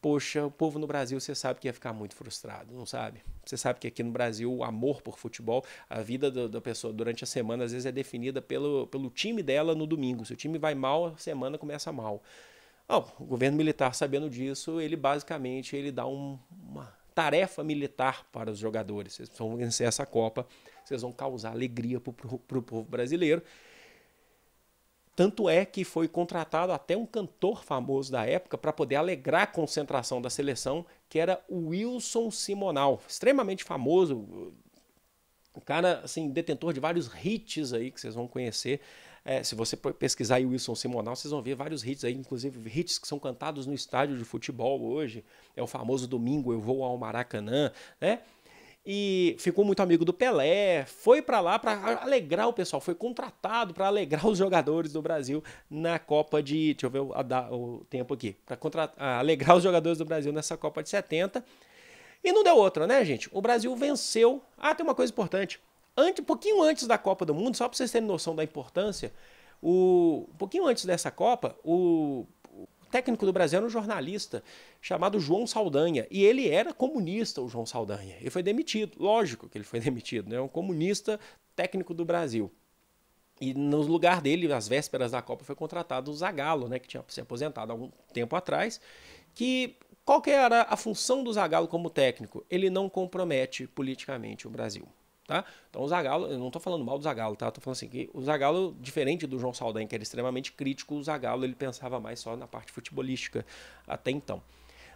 Poxa, o povo no Brasil, você sabe que ia ficar muito frustrado, não sabe? Você sabe que aqui no Brasil o amor por futebol, a vida da pessoa durante a semana, às vezes é definida pelo time dela no domingo. Se o time vai mal, a semana começa mal. O governo militar, sabendo disso, ele basicamente dá uma tarefa militar para os jogadores. Vocês vão vencer essa Copa, vocês vão causar alegria para o povo brasileiro. Tanto é que foi contratado até um cantor famoso da época para poder alegrar a concentração da seleção, que era o Wilson Simonal, extremamente famoso, um cara assim, detentor de vários hits aí que vocês vão conhecer. Se você pesquisar aí o Wilson Simonal, vocês vão ver vários hits aí, inclusive hits que são cantados no estádio de futebol hoje. É o famoso Domingo Eu Vou ao Maracanã, né? E ficou muito amigo do Pelé, foi para lá para alegrar o pessoal, foi contratado para alegrar os jogadores do Brasil na Copa de... Deixa eu ver o tempo aqui. Para alegrar os jogadores do Brasil nessa Copa de 70. E não deu outra, né, gente? O Brasil venceu. Tem uma coisa importante. Um pouquinho antes da Copa do Mundo, só para vocês terem noção da importância, um pouquinho antes dessa Copa, o técnico do Brasil era um jornalista chamado João Saldanha, e ele era comunista, o João Saldanha. Ele foi demitido, lógico que ele foi demitido, né? Um comunista técnico do Brasil. E no lugar dele, às vésperas da Copa, foi contratado o Zagallo, né, que tinha se aposentado há algum tempo atrás, qual que era a função do Zagallo como técnico? Ele não compromete politicamente o Brasil. Tá? Então o Zagallo, eu não estou falando mal do Zagallo, tá? Estou falando assim, que o Zagallo, diferente do João Saldanha, que era extremamente crítico, o Zagallo ele pensava mais só na parte futebolística até então.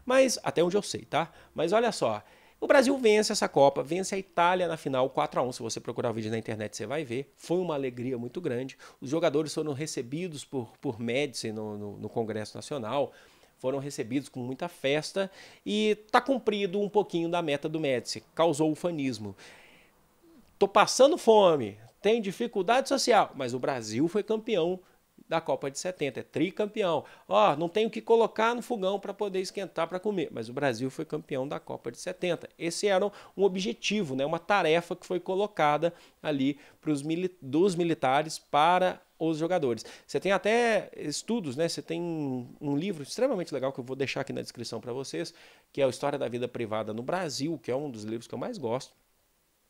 Mas, até onde eu sei, tá? Mas olha só, O Brasil vence essa Copa, vence a Itália na final 4-1. Se você procurar o vídeo na internet, você vai ver. Foi uma alegria muito grande. Os jogadores foram recebidos por Médici no Congresso Nacional. Foram recebidos com muita festa e está cumprido um pouquinho da meta do Médici. Causou ufanismo. Tô passando fome, tem dificuldade social, mas o Brasil foi campeão da Copa de 70, é tricampeão. Ó, não tenho o que colocar no fogão para poder esquentar para comer, mas o Brasil foi campeão da Copa de 70. Esse era um objetivo, né, uma tarefa que foi colocada ali dos militares para os jogadores. Você tem até estudos, né? Você tem um livro extremamente legal que eu vou deixar aqui na descrição para vocês, que é a História da Vida Privada no Brasil, que é um dos livros que eu mais gosto.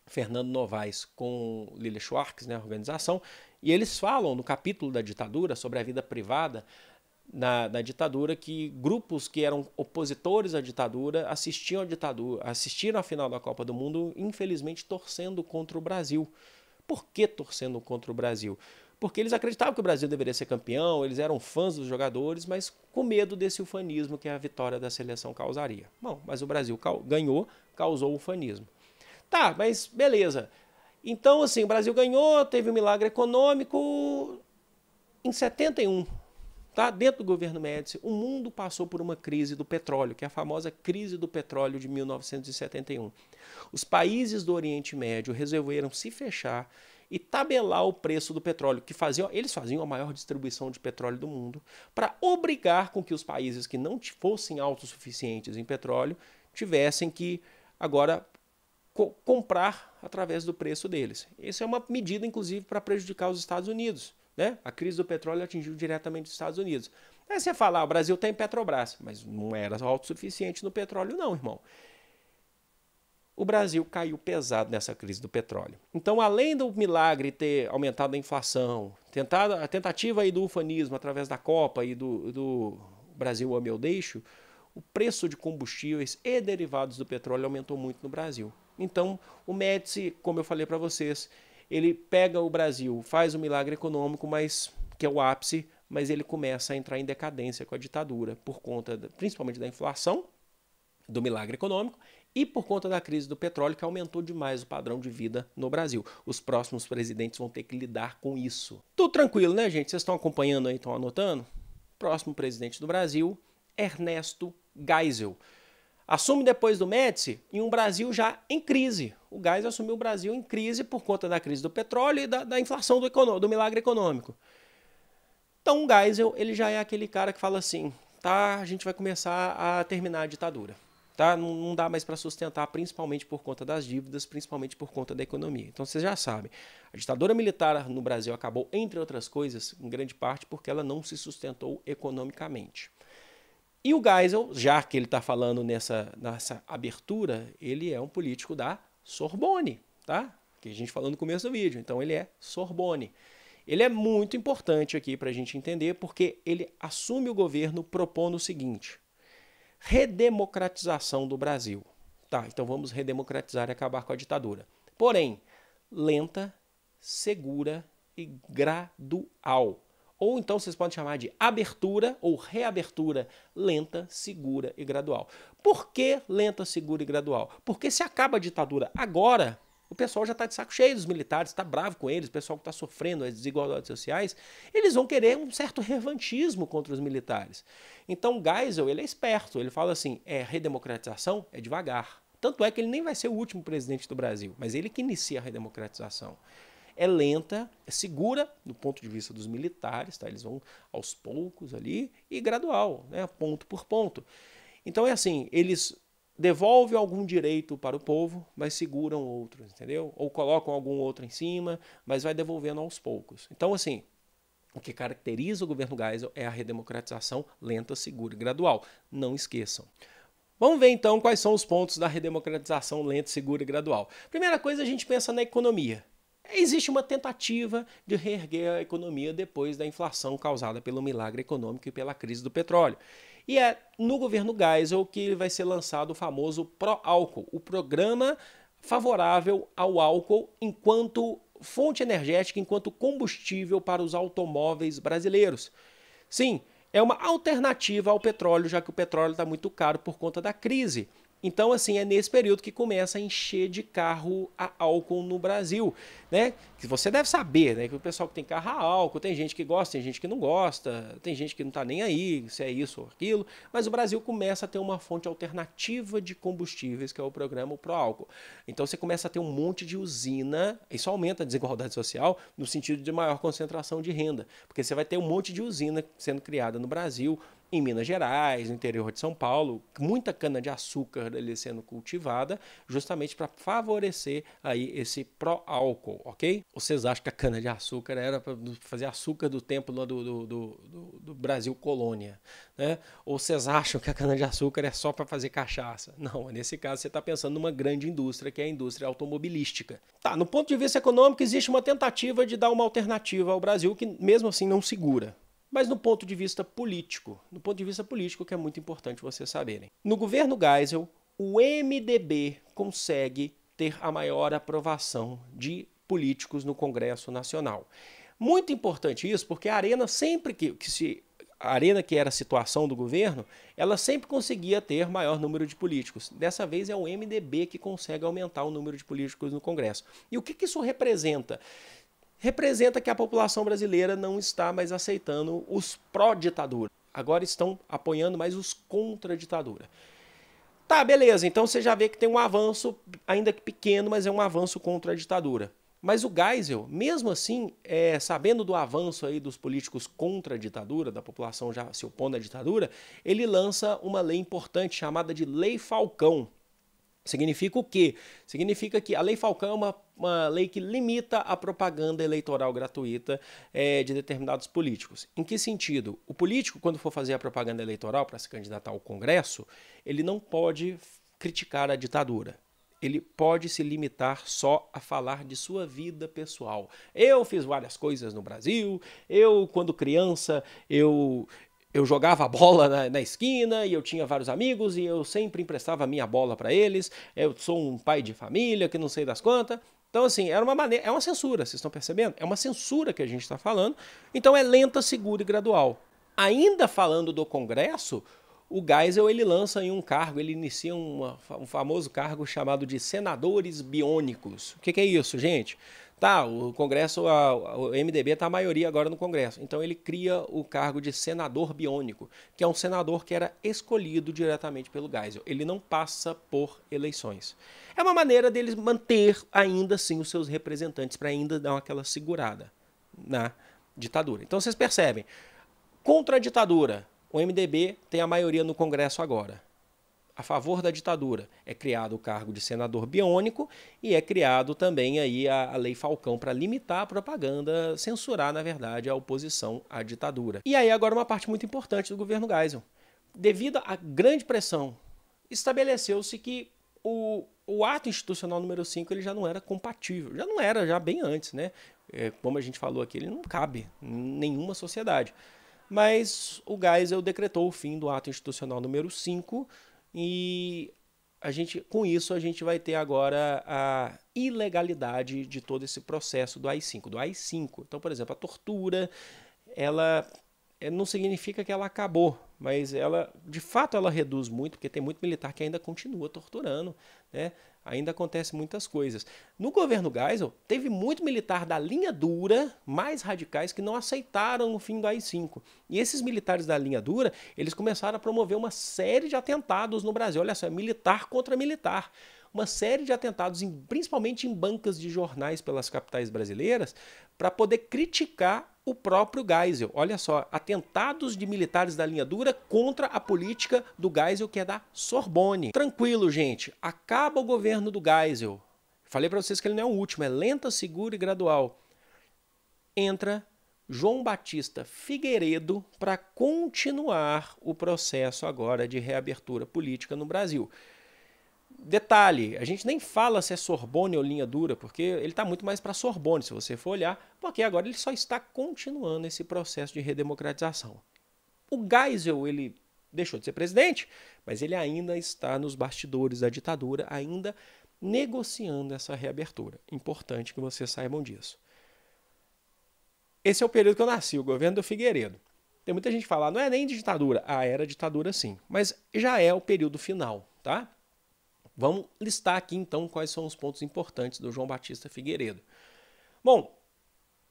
Fernando Novaes com Lilia Schwartz, né, a organização, e eles falam no capítulo da ditadura sobre a vida privada na ditadura que grupos que eram opositores à ditadura assistiram a final da Copa do Mundo, infelizmente torcendo contra o Brasil. Por que torcendo contra o Brasil? Porque eles acreditavam que o Brasil deveria ser campeão, eles eram fãs dos jogadores, mas com medo desse ufanismo que a vitória da seleção causaria. Bom, mas o Brasil ganhou, causou ufanismo. Tá, mas beleza. Então, assim, o Brasil ganhou, teve um milagre econômico em 71, tá? Dentro do governo Médici, o mundo passou por uma crise do petróleo, que é a famosa crise do petróleo de 1971. Os países do Oriente Médio resolveram se fechar e tabelar o preço do petróleo, eles faziam a maior distribuição de petróleo do mundo, para obrigar com que os países que não fossem autossuficientes em petróleo tivessem que agora comprar através do preço deles. Isso é uma medida, inclusive, para prejudicar os Estados Unidos, né? A crise do petróleo atingiu diretamente os Estados Unidos. Aí você fala, o Brasil tem Petrobras, mas não era autossuficiente no petróleo não, irmão. O Brasil caiu pesado nessa crise do petróleo. Então, além do milagre ter aumentado a inflação, a tentativa aí do ufanismo através da Copa e do Brasil ame ou deixo, o preço de combustíveis e derivados do petróleo aumentou muito no Brasil. Então, o Médici, como eu falei para vocês, ele pega o Brasil, faz um milagre econômico, que é o ápice, mas ele começa a entrar em decadência com a ditadura, por conta principalmente da inflação, do milagre econômico, e por conta da crise do petróleo, que aumentou demais o padrão de vida no Brasil. Os próximos presidentes vão ter que lidar com isso. Tudo tranquilo, né, gente? Vocês estão acompanhando aí, estão anotando? Próximo presidente do Brasil, Ernesto Geisel. Assume depois do Médici em um Brasil já em crise. O Geisel assumiu o Brasil em crise por conta da crise do petróleo e da inflação do milagre econômico. Então o Geisel, ele já é aquele cara que fala assim, tá, a gente vai começar a terminar a ditadura. Tá? Não dá mais para sustentar, principalmente por conta das dívidas, principalmente por conta da economia. Então vocês já sabem, a ditadura militar no Brasil acabou, entre outras coisas, em grande parte porque ela não se sustentou economicamente. E o Geisel, já que ele está falando nessa abertura, ele é um político da Sorbonne, tá? Que a gente falou no começo do vídeo. Então ele é Sorbonne. Ele é muito importante aqui para a gente entender, porque ele assume o governo propondo o seguinte: redemocratização do Brasil. Tá, então vamos redemocratizar e acabar com a ditadura. Porém, lenta, segura e gradual. Ou então vocês podem chamar de abertura ou reabertura lenta, segura e gradual. Por que lenta, segura e gradual? Porque se acaba a ditadura agora, o pessoal já está de saco cheio dos militares, está bravo com eles, o pessoal que está sofrendo as desigualdades sociais, eles vão querer um certo revanchismo contra os militares. Então Geisel, ele é esperto, ele fala assim, redemocratização é devagar. Tanto é que ele nem vai ser o último presidente do Brasil, mas ele que inicia a redemocratização. É lenta, é segura do ponto de vista dos militares, tá? Eles vão aos poucos ali e gradual, né? Ponto por ponto. Então é assim, eles devolvem algum direito para o povo, mas seguram outros, entendeu? Ou colocam algum outro em cima, mas vai devolvendo aos poucos. Então assim, o que caracteriza o governo Geisel é a redemocratização lenta, segura e gradual. Não esqueçam. Vamos ver então quais são os pontos da redemocratização lenta, segura e gradual. Primeira coisa, a gente pensa na economia. Existe uma tentativa de reerguer a economia depois da inflação causada pelo milagre econômico e pela crise do petróleo. E é no governo Geisel que vai ser lançado o famoso Pró-Álcool, o programa favorável ao álcool enquanto fonte energética, enquanto combustível para os automóveis brasileiros. Sim, é uma alternativa ao petróleo, já que o petróleo está muito caro por conta da crise. Então, assim, é nesse período que começa a encher de carro a álcool no Brasil, né? Que você deve saber, né? Que o pessoal que tem carro a álcool, tem gente que gosta, tem gente que não gosta, tem gente que não tá nem aí se é isso ou aquilo, mas o Brasil começa a ter uma fonte alternativa de combustíveis, que é o programa Pro Álcool. Então você começa a ter um monte de usina, isso aumenta a desigualdade social no sentido de maior concentração de renda, porque você vai ter um monte de usina sendo criada no Brasil, em Minas Gerais, no interior de São Paulo, muita cana-de-açúcar ali sendo cultivada, justamente para favorecer aí esse pró-álcool, ok? Vocês acham que a cana-de-açúcar era para fazer açúcar do tempo lá do Brasil colônia, né? Ou vocês acham que a cana-de-açúcar é só para fazer cachaça? Não, nesse caso você está pensando numa grande indústria, que é a indústria automobilística. Tá, no ponto de vista econômico, existe uma tentativa de dar uma alternativa ao Brasil que mesmo assim não segura. Mas no ponto de vista político, que é muito importante vocês saberem. No governo Geisel, o MDB consegue ter a maior aprovação de políticos no Congresso Nacional. Muito importante isso, porque a Arena sempre a Arena, que era a situação do governo, ela sempre conseguia ter maior número de políticos. Dessa vez é o MDB que consegue aumentar o número de políticos no Congresso. E o que isso representa? Representa que a população brasileira não está mais aceitando os pró-ditadura. Agora estão apoiando mais os contra-ditadura. Tá, beleza, então você já vê que tem um avanço, ainda que pequeno, mas é um avanço contra a ditadura. Mas o Geisel, mesmo assim, sabendo do avanço aí dos políticos contra a ditadura, da população já se opondo à ditadura, ele lança uma lei importante chamada de Lei Falcão. Significa o quê? Significa que a Lei Falcão é uma lei que limita a propaganda eleitoral gratuita de determinados políticos. Em que sentido? O político, quando for fazer a propaganda eleitoral para se candidatar ao Congresso, ele não pode criticar a ditadura. Ele pode se limitar só a falar de sua vida pessoal. Eu fiz várias coisas no Brasil, quando criança, eu jogava a bola na esquina e eu tinha vários amigos e eu sempre emprestava a minha bola para eles. Eu sou um pai de família que não sei das quantas. Então, assim, era uma maneira, é uma censura, vocês estão percebendo? É uma censura que a gente está falando. Então, é lenta, segura e gradual. Ainda falando do Congresso, o Geisel ele lança em um cargo, ele inicia um famoso cargo chamado de senadores biônicos. O que é isso, gente? Tá, o Congresso, o MDB está a maioria agora no Congresso. Então ele cria o cargo de senador biônico, que é um senador que era escolhido diretamente pelo Geisel. Ele não passa por eleições. É uma maneira deles manter ainda assim os seus representantes, para ainda dar aquela segurada na ditadura. Então vocês percebem, contra a ditadura, o MDB tem a maioria no Congresso agora. A favor da ditadura, é criado o cargo de senador biônico e é criado também aí a Lei Falcão para limitar a propaganda, censurar, na verdade, a oposição à ditadura. E aí agora uma parte muito importante do governo Geisel. Devido à grande pressão, estabeleceu-se que o ato institucional número 5 ele já não era compatível, já não era, já bem antes, né? Como a gente falou aqui, ele não cabe em nenhuma sociedade. Mas o Geisel decretou o fim do ato institucional número 5, e com isso a gente vai ter agora a ilegalidade de todo esse processo do AI-5. Então, por exemplo, a tortura, ela não significa que ela acabou, mas ela, de fato, ela reduz muito, porque tem muito militar que ainda continua torturando, né? Ainda acontecem muitas coisas. No governo Geisel, teve muito militar da linha dura, mais radicais, que não aceitaram o fim do AI-5. E esses militares da linha dura, eles começaram a promover uma série de atentados no Brasil. Olha só, é militar contra militar. Uma série de atentados, principalmente em bancas de jornais pelas capitais brasileiras, para poder criticar o próprio Geisel. Olha só, atentados de militares da linha dura contra a política do Geisel, que é da Sorbonne. Tranquilo, gente, acaba o governo do Geisel. Falei para vocês que ele não é o último, é lenta, segura e gradual. Entra João Batista Figueiredo para continuar o processo agora de reabertura política no Brasil. Detalhe, a gente nem fala se é Sorbonne ou linha dura, porque ele está muito mais para Sorbonne, se você for olhar, porque agora ele só está continuando esse processo de redemocratização. O Geisel, ele deixou de ser presidente, mas ele ainda está nos bastidores da ditadura, ainda negociando essa reabertura. Importante que vocês saibam disso. Esse é o período que eu nasci, o governo do Figueiredo. Tem muita gente que fala, não é nem ditadura. Ah, era ditadura sim, mas já é o período final, tá? Vamos listar aqui então quais são os pontos importantes do João Batista Figueiredo. Bom,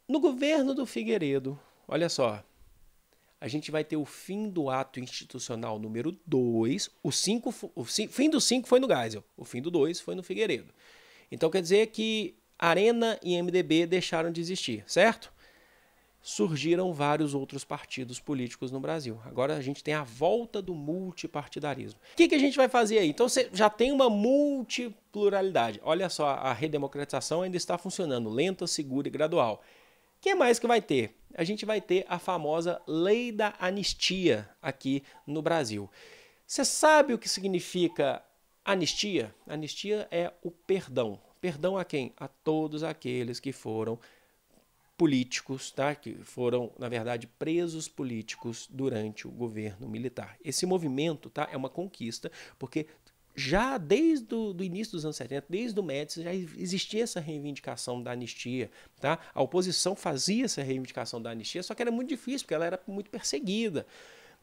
no governo do Figueiredo, olha só, a gente vai ter o fim do ato institucional número 2, o fim do 5 foi no Geisel, o fim do 2 foi no Figueiredo. Então quer dizer que Arena e MDB deixaram de existir, certo? Surgiram vários outros partidos políticos no Brasil. Agora a gente tem a volta do multipartidarismo. O que a gente vai fazer aí? Então você já tem uma multipluralidade. Olha só, a redemocratização ainda está funcionando, lenta, segura e gradual. O que mais que vai ter? A gente vai ter a famosa lei da anistia aqui no Brasil. Você sabe o que significa anistia? Anistia é o perdão. Perdão a quem? A todos aqueles que foram políticos, tá? Que foram, na verdade, presos políticos durante o governo militar. Esse movimento, tá? É uma conquista, porque já desde o início dos anos 70, desde o Médici, já existia essa reivindicação da anistia, tá? A oposição fazia essa reivindicação da anistia, só que era muito difícil, porque ela era muito perseguida.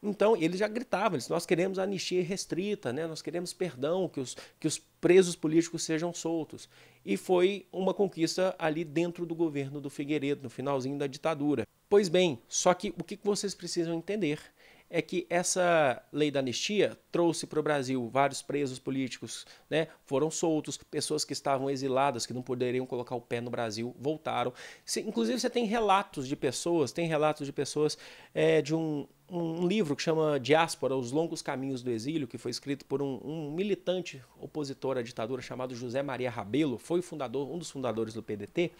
Então, eles já gritavam, nós queremos anistia restrita, né? Nós queremos perdão, que os presos políticos sejam soltos. E foi uma conquista ali dentro do governo do Figueiredo, no finalzinho da ditadura. Pois bem, só que o que vocês precisam entender é que essa lei da anistia trouxe para o Brasil vários presos políticos, né? Foram soltos, pessoas que estavam exiladas, que não poderiam colocar o pé no Brasil, voltaram. Inclusive você tem relatos de pessoas, de um livro que chama Diáspora, Os Longos Caminhos do Exílio, que foi escrito por um militante opositor à ditadura chamado José Maria Rabelo, foi um dos fundadores do PDT,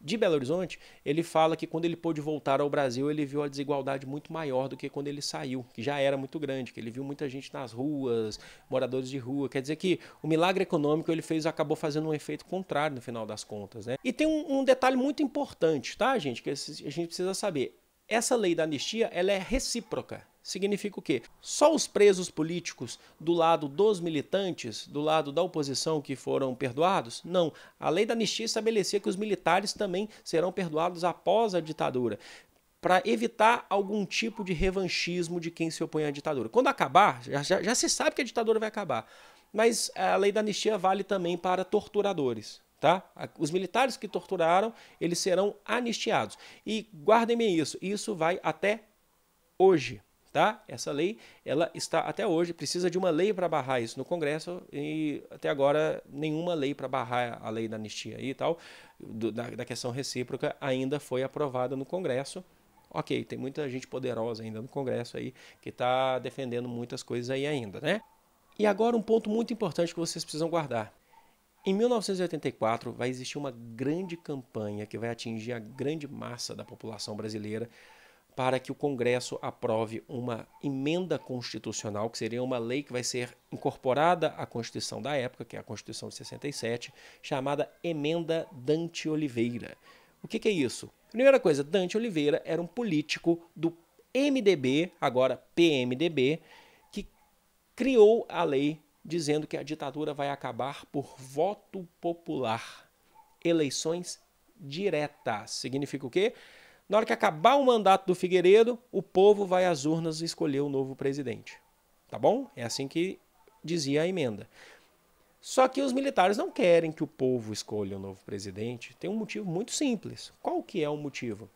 de Belo Horizonte. Ele fala que quando ele pôde voltar ao Brasil, ele viu a desigualdade muito maior do que quando ele saiu, que já era muito grande, que ele viu muita gente nas ruas, moradores de rua. Quer dizer que o milagre econômico acabou fazendo um efeito contrário no final das contas, né? E tem um detalhe muito importante, tá, gente, que a gente precisa saber. Essa lei da anistia, ela é recíproca. Significa o quê? Só os presos políticos do lado dos militantes, do lado da oposição que foram perdoados? Não. A lei da anistia estabelecia que os militares também serão perdoados após a ditadura, para evitar algum tipo de revanchismo de quem se opõe à ditadura. Quando acabar, já se sabe que a ditadura vai acabar, mas a lei da anistia vale também para torturadores. Tá? Os militares que torturaram, eles serão anistiados. E guardem bem isso vai até hoje. Tá? Essa lei, ela está até hoje, precisa de uma lei para barrar isso no Congresso e até agora nenhuma lei para barrar a lei da anistia e tal, da questão recíproca ainda foi aprovada no Congresso. Ok, tem muita gente poderosa ainda no Congresso aí que está defendendo muitas coisas aí ainda, né? E agora um ponto muito importante que vocês precisam guardar. Em 1984 vai existir uma grande campanha que vai atingir a grande massa da população brasileira para que o Congresso aprove uma emenda constitucional, que seria uma lei que vai ser incorporada à Constituição da época, que é a Constituição de 67, chamada Emenda Dante Oliveira. O que é isso? Primeira coisa, Dante Oliveira era um político do MDB, agora PMDB, que criou a lei dizendo que a ditadura vai acabar por voto popular. Eleições diretas. Significa o quê? Na hora que acabar o mandato do Figueiredo, o povo vai às urnas escolher o novo presidente. Tá bom? É assim que dizia a emenda. Só que os militares não querem que o povo escolha o novo presidente. Tem um motivo muito simples. Qual que é o motivo?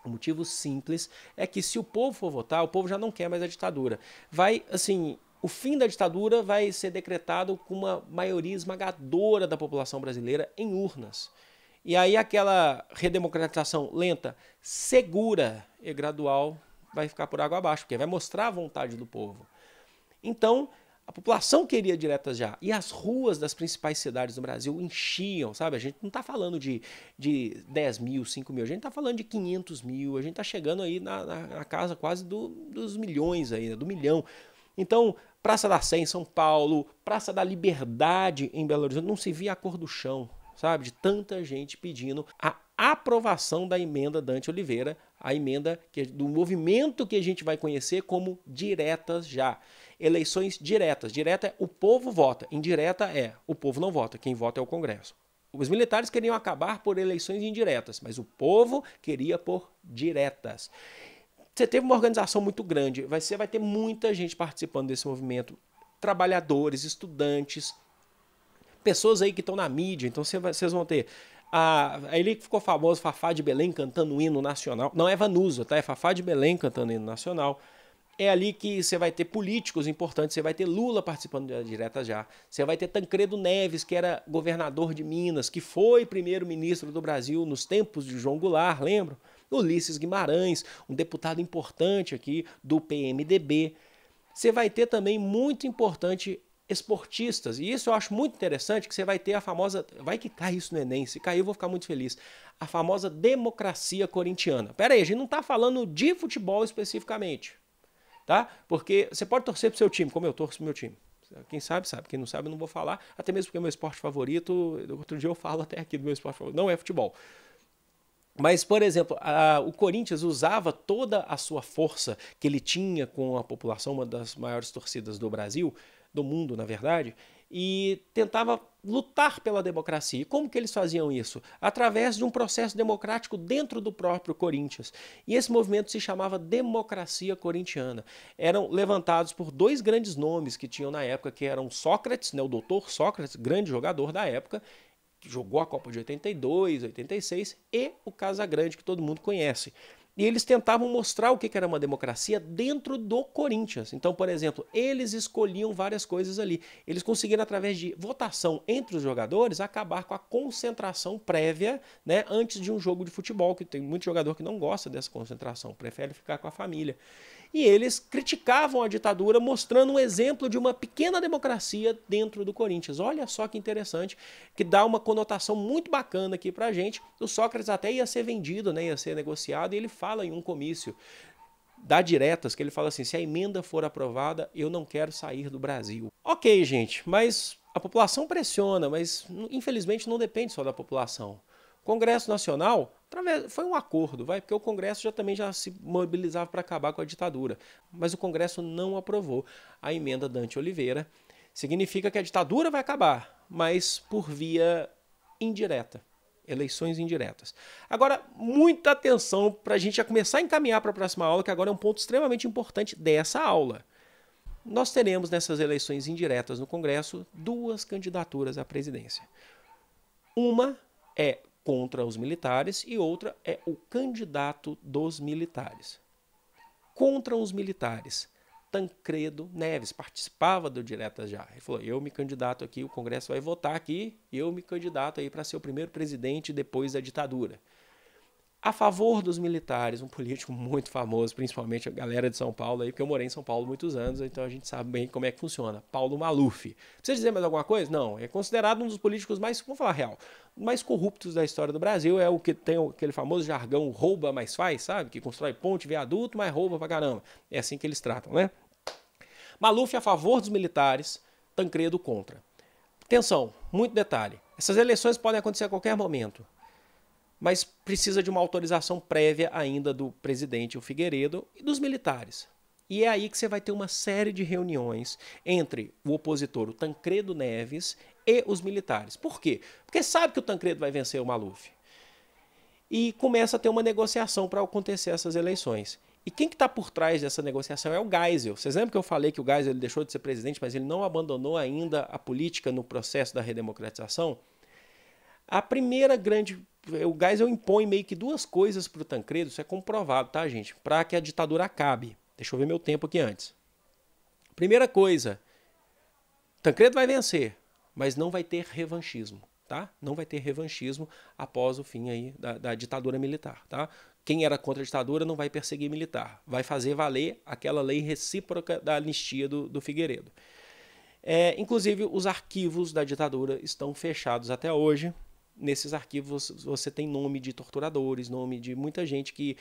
O motivo simples é que se o povo for votar, o povo já não quer mais a ditadura. O fim da ditadura vai ser decretado com uma maioria esmagadora da população brasileira em urnas. E aí aquela redemocratização lenta, segura e gradual vai ficar por água abaixo, porque vai mostrar a vontade do povo. Então, a população queria diretas já. E as ruas das principais cidades do Brasil enchiam, sabe? A gente não está falando de 10 mil, 5 mil, a gente está falando de 500 mil, a gente está chegando aí na casa quase dos milhões aí, do milhão. Então, Praça da Sé em São Paulo, Praça da Liberdade em Belo Horizonte, não se via a cor do chão, sabe? De tanta gente pedindo a aprovação da emenda Dante Oliveira, a emenda do movimento que a gente vai conhecer como diretas já. Eleições diretas. Direta é o povo vota, indireta é o povo não vota, quem vota é o Congresso. Os militares queriam acabar por eleições indiretas, mas o povo queria por diretas. Você teve uma organização muito grande, você vai ter muita gente participando desse movimento, trabalhadores, estudantes, pessoas aí que estão na mídia, então vocês vão ter ele que ficou famoso, Fafá de Belém cantando o hino nacional, não é Vanusa, tá? É Fafá de Belém cantando o hino nacional. É ali que você vai ter políticos importantes, você vai ter Lula participando da direta já, você vai ter Tancredo Neves, que era governador de Minas, que foi primeiro-ministro do Brasil nos tempos de João Goulart, lembram? Ulisses Guimarães, um deputado importante aqui do PMDB. Você vai ter também, muito importante, esportistas, e isso eu acho muito interessante, que você vai ter a famosa, vai que cai isso no Enem, se cair eu vou ficar muito feliz, a famosa democracia corintiana. Pera aí, a gente não está falando de futebol especificamente, tá? Porque você pode torcer pro seu time, como eu torço pro meu time. Quem sabe, sabe. Quem não sabe, eu não vou falar. Até mesmo porque é meu esporte favorito. Outro dia eu falo até aqui do meu esporte favorito. Não é futebol. Mas, por exemplo, o Corinthians usava toda a sua força que ele tinha com a população, uma das maiores torcidas do Brasil, do mundo, na verdade, e tentava lutar pela democracia. E como que eles faziam isso? Através de um processo democrático dentro do próprio Corinthians. E esse movimento se chamava Democracia Corintiana. Eram levantados por dois grandes nomes que tinham na época, que eram Sócrates, né, o doutor Sócrates, grande jogador da época, que jogou a Copa de 82, 86, e o Casagrande, que todo mundo conhece. E eles tentavam mostrar o que era uma democracia dentro do Corinthians. Então, por exemplo, eles escolhiam várias coisas ali. Eles conseguiram, através de votação entre os jogadores, acabar com a concentração prévia, né, antes de um jogo de futebol, que tem muito jogador que não gosta dessa concentração, prefere ficar com a família. E eles criticavam a ditadura, mostrando um exemplo de uma pequena democracia dentro do Corinthians. Olha só que interessante, que dá uma conotação muito bacana aqui pra gente. O Sócrates até ia ser vendido, né, ia ser negociado, e ele fala em um comício da Diretas, que ele fala assim: se a emenda for aprovada, eu não quero sair do Brasil. Ok, gente, mas a população pressiona, mas infelizmente não depende só da população. O Congresso Nacional foi um acordo, porque o Congresso já se mobilizava para acabar com a ditadura. Mas o Congresso não aprovou a emenda Dante Oliveira. Significa que a ditadura vai acabar, mas por via indireta. Eleições indiretas. Agora, muita atenção para a gente já começar a encaminhar para a próxima aula, que agora é um ponto extremamente importante dessa aula. Nós teremos nessas eleições indiretas no Congresso duas candidaturas à presidência. Uma é contra os militares e outra é o candidato dos militares. Contra os militares, Tancredo Neves participava do Diretas Já. Ele falou: eu me candidato aqui, o Congresso vai votar aqui, eu me candidato aí para ser o primeiro presidente depois da ditadura. A favor dos militares, um político muito famoso, principalmente a galera de São Paulo, aí, porque eu morei em São Paulo muitos anos, então a gente sabe bem como é que funciona. Paulo Maluf. Precisa dizer mais alguma coisa? Não. É considerado um dos políticos mais, vamos falar real, mais corruptos da história do Brasil. É o que tem aquele famoso jargão rouba mais faz, sabe? Que constrói ponte, viaduto, mas rouba pra caramba. É assim que eles tratam, né? Maluf a favor dos militares, Tancredo contra. Atenção, muito detalhe. Essas eleições podem acontecer a qualquer momento, mas precisa de uma autorização prévia ainda do presidente, o Figueiredo, e dos militares. E é aí que você vai ter uma série de reuniões entre o opositor, o Tancredo Neves, e os militares. Por quê? Porque sabe que o Tancredo vai vencer o Maluf. E começa a ter uma negociação para acontecer essas eleições. E quem que está por trás dessa negociação é o Geisel. Vocês lembram que eu falei que o Geisel ele deixou de ser presidente, mas ele não abandonou ainda a política no processo da redemocratização? A primeira grande... O Geisel impõe meio que duas coisas para o Tancredo, isso é comprovado, tá, gente? Para que a ditadura acabe. Deixa eu ver meu tempo aqui antes. Primeira coisa, Tancredo vai vencer, mas não vai ter revanchismo, tá? Não vai ter revanchismo após o fim aí da ditadura militar, tá? Quem era contra a ditadura não vai perseguir militar, vai fazer valer aquela lei recíproca da anistia do Figueiredo. Inclusive, os arquivos da ditadura estão fechados até hoje. Nesses arquivos você tem nome de torturadores, nome de muita gente que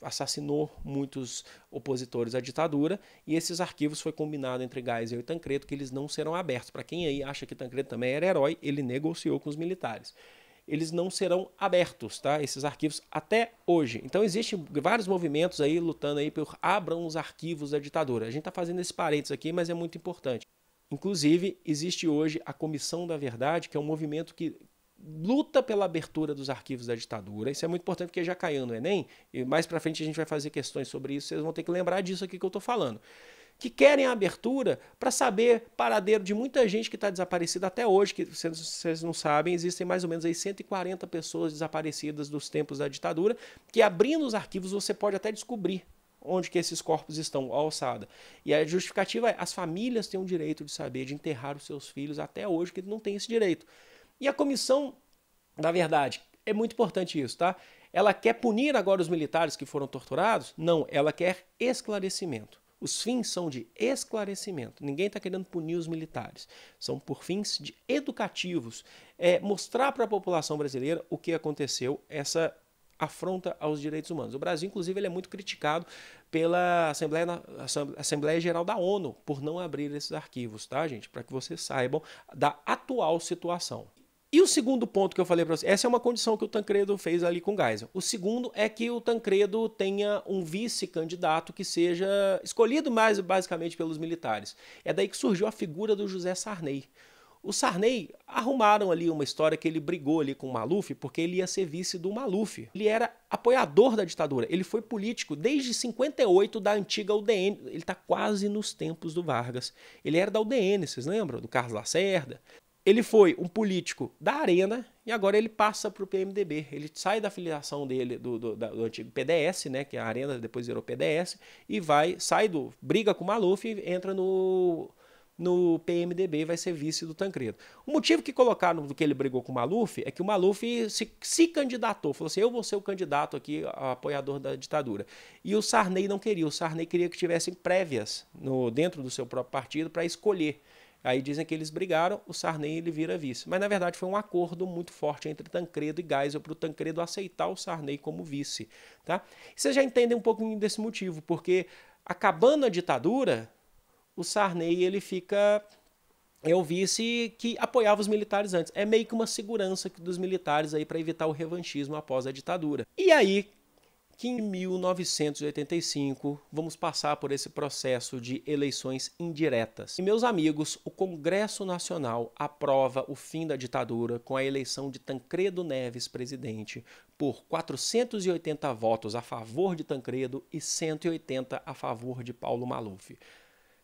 assassinou muitos opositores à ditadura, e esses arquivos foi combinado entre Geisel e Tancredo que eles não serão abertos. Para quem aí acha que Tancredo também era herói, ele negociou com os militares. Eles não serão abertos, tá? Esses arquivos até hoje. Então existem vários movimentos aí lutando aí por abram os arquivos da ditadura. A gente está fazendo esse parênteses aqui, mas é muito importante. Inclusive, existe hoje a Comissão da Verdade, que é um movimento que luta pela abertura dos arquivos da ditadura. Isso é muito importante porque já caiu no Enem, e mais pra frente a gente vai fazer questões sobre isso, vocês vão ter que lembrar disso aqui que eu estou falando. que querem a abertura para saber paradeiro de muita gente que está desaparecida até hoje, que vocês não sabem, existem mais ou menos aí 140 pessoas desaparecidas dos tempos da ditadura, que abrindo os arquivos você pode até descobrir onde que esses corpos estão, a alçada. E a justificativa é, as famílias têm o direito de saber, de enterrar os seus filhos até hoje, que não tem esse direito. E a comissão, na verdade, é muito importante isso, tá? Ela quer punir agora os militares que foram torturados? Não, ela quer esclarecimento. Os fins são de esclarecimento. Ninguém está querendo punir os militares. São por fins educativos. Mostrar para a população brasileira o que aconteceu, essa afronta aos direitos humanos. O Brasil, inclusive, ele é muito criticado pela Assembleia Geral da ONU por não abrir esses arquivos, tá, gente? Para que vocês saibam da atual situação. E o segundo ponto que eu falei para vocês, essa é uma condição que o Tancredo fez ali com Geisel. O segundo é que o Tancredo tenha um vice-candidato que seja escolhido mais basicamente pelos militares. É daí que surgiu a figura do José Sarney. O Sarney arrumaram ali uma história que ele brigou ali com o Maluf porque ele ia ser vice do Maluf. Ele era apoiador da ditadura, ele foi político desde 58 da antiga UDN, ele está quase nos tempos do Vargas. Ele era da UDN, vocês lembram? Do Carlos Lacerda. Ele foi um político da Arena e agora ele passa para o PMDB. Ele sai da filiação dele do antigo PDS, né, que a Arena depois virou PDS, e briga com o Maluf e entra no PMDB, vai ser vice do Tancredo. O motivo que colocaram do que ele brigou com o Maluf é que o Maluf se candidatou, falou assim, eu vou ser o candidato aqui, apoiador da ditadura. E o Sarney não queria, o Sarney queria que tivessem prévias dentro do seu próprio partido para escolher. Aí dizem que eles brigaram, o Sarney ele vira vice. Mas na verdade foi um acordo muito forte entre Tancredo e Geisel para o Tancredo aceitar o Sarney como vice. Tá? E vocês já entendem um pouquinho desse motivo, porque acabando a ditadura, o Sarney ele é o vice que apoiava os militares antes. É meio que uma segurança dos militares aí para evitar o revanchismo após a ditadura. E aí que em 1985 vamos passar por esse processo de eleições indiretas. E, meus amigos, o Congresso Nacional aprova o fim da ditadura com a eleição de Tancredo Neves presidente por 480 votos a favor de Tancredo e 180 a favor de Paulo Maluf.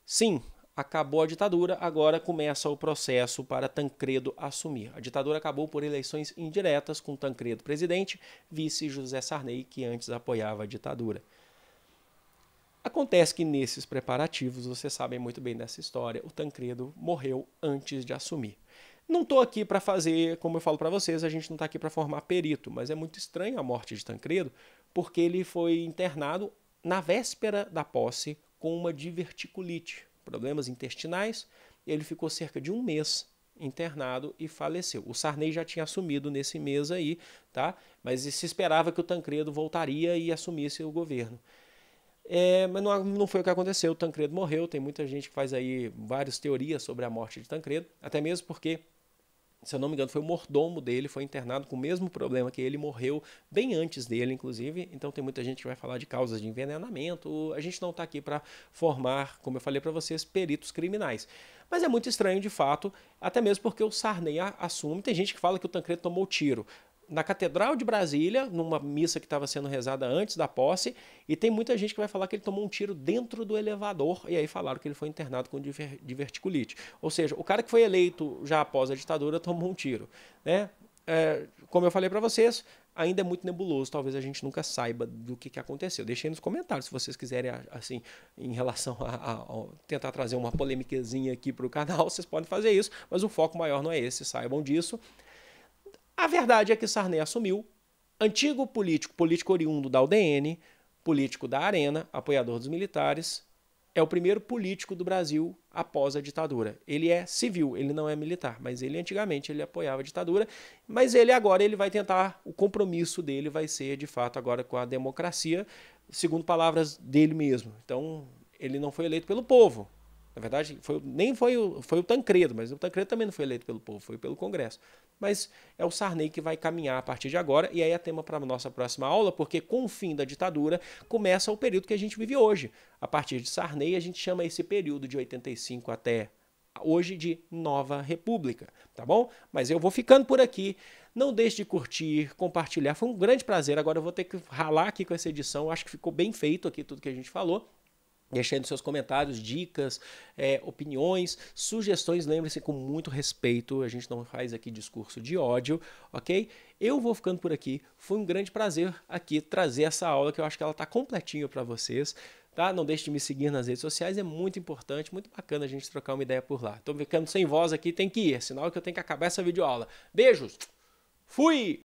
Sim, acabou a ditadura, agora começa o processo para Tancredo assumir. A ditadura acabou por eleições indiretas, com Tancredo presidente, vice José Sarney, que antes apoiava a ditadura. Acontece que nesses preparativos, vocês sabem muito bem dessa história, o Tancredo morreu antes de assumir. Não estou aqui para fazer, como eu falo para vocês, a gente não está aqui para formar perito, mas é muito estranho a morte de Tancredo, porque ele foi internado na véspera da posse com uma diverticulite, problemas intestinais, ele ficou cerca de um mês internado e faleceu. O Sarney já tinha assumido nesse mês aí, tá? Mas se esperava que o Tancredo voltaria e assumisse o governo. Mas não foi o que aconteceu, o Tancredo morreu, tem muita gente que faz aí várias teorias sobre a morte de Tancredo, até mesmo porque, se eu não me engano, foi o mordomo dele, foi internado com o mesmo problema que ele, morreu bem antes dele, inclusive. Então tem muita gente que vai falar de causas de envenenamento. A gente não está aqui para formar, como eu falei para vocês, peritos criminais. Mas é muito estranho, de fato, até mesmo porque o Sarney assume. Tem gente que fala que o Tancredo tomou tiro na Catedral de Brasília, numa missa que estava sendo rezada antes da posse, e tem muita gente que vai falar que ele tomou um tiro dentro do elevador, e aí falaram que ele foi internado com diverticulite. Ou seja, o cara que foi eleito já após a ditadura tomou um tiro, né? Como eu falei para vocês, ainda é muito nebuloso, talvez a gente nunca saiba do que aconteceu. Deixem nos comentários se vocês quiserem, assim, em relação a tentar trazer uma polêmicazinha aqui para o canal, vocês podem fazer isso, mas o foco maior não é esse, saibam disso. A verdade é que Sarney assumiu, antigo político oriundo da UDN, político da Arena, apoiador dos militares, é o primeiro político do Brasil após a ditadura. Ele é civil, ele não é militar, mas ele antigamente ele apoiava a ditadura, mas ele agora vai tentar, o compromisso dele vai ser de fato agora com a democracia, segundo palavras dele mesmo. Então ele não foi eleito pelo povo. Na verdade, foi o Tancredo, mas o Tancredo também não foi eleito pelo povo, foi pelo Congresso. Mas é o Sarney que vai caminhar a partir de agora, e aí é tema para a nossa próxima aula, porque com o fim da ditadura começa o período que a gente vive hoje. A partir de Sarney, a gente chama esse período de 85 até hoje de Nova República, tá bom? Mas eu vou ficando por aqui. Não deixe de curtir, compartilhar. Foi um grande prazer. Agora eu vou ter que ralar aqui com essa edição. Eu acho que ficou bem feito aqui tudo que a gente falou. deixando seus comentários, dicas, opiniões, sugestões. Lembre-se, com muito respeito, a gente não faz aqui discurso de ódio, ok? Eu vou ficando por aqui. Foi um grande prazer aqui trazer essa aula, que eu acho que ela está completinha para vocês. Tá? Não deixe de me seguir nas redes sociais, é muito importante, muito bacana a gente trocar uma ideia por lá. Estou ficando sem voz aqui, tem que ir, é sinal que eu tenho que acabar essa videoaula. Beijos, fui!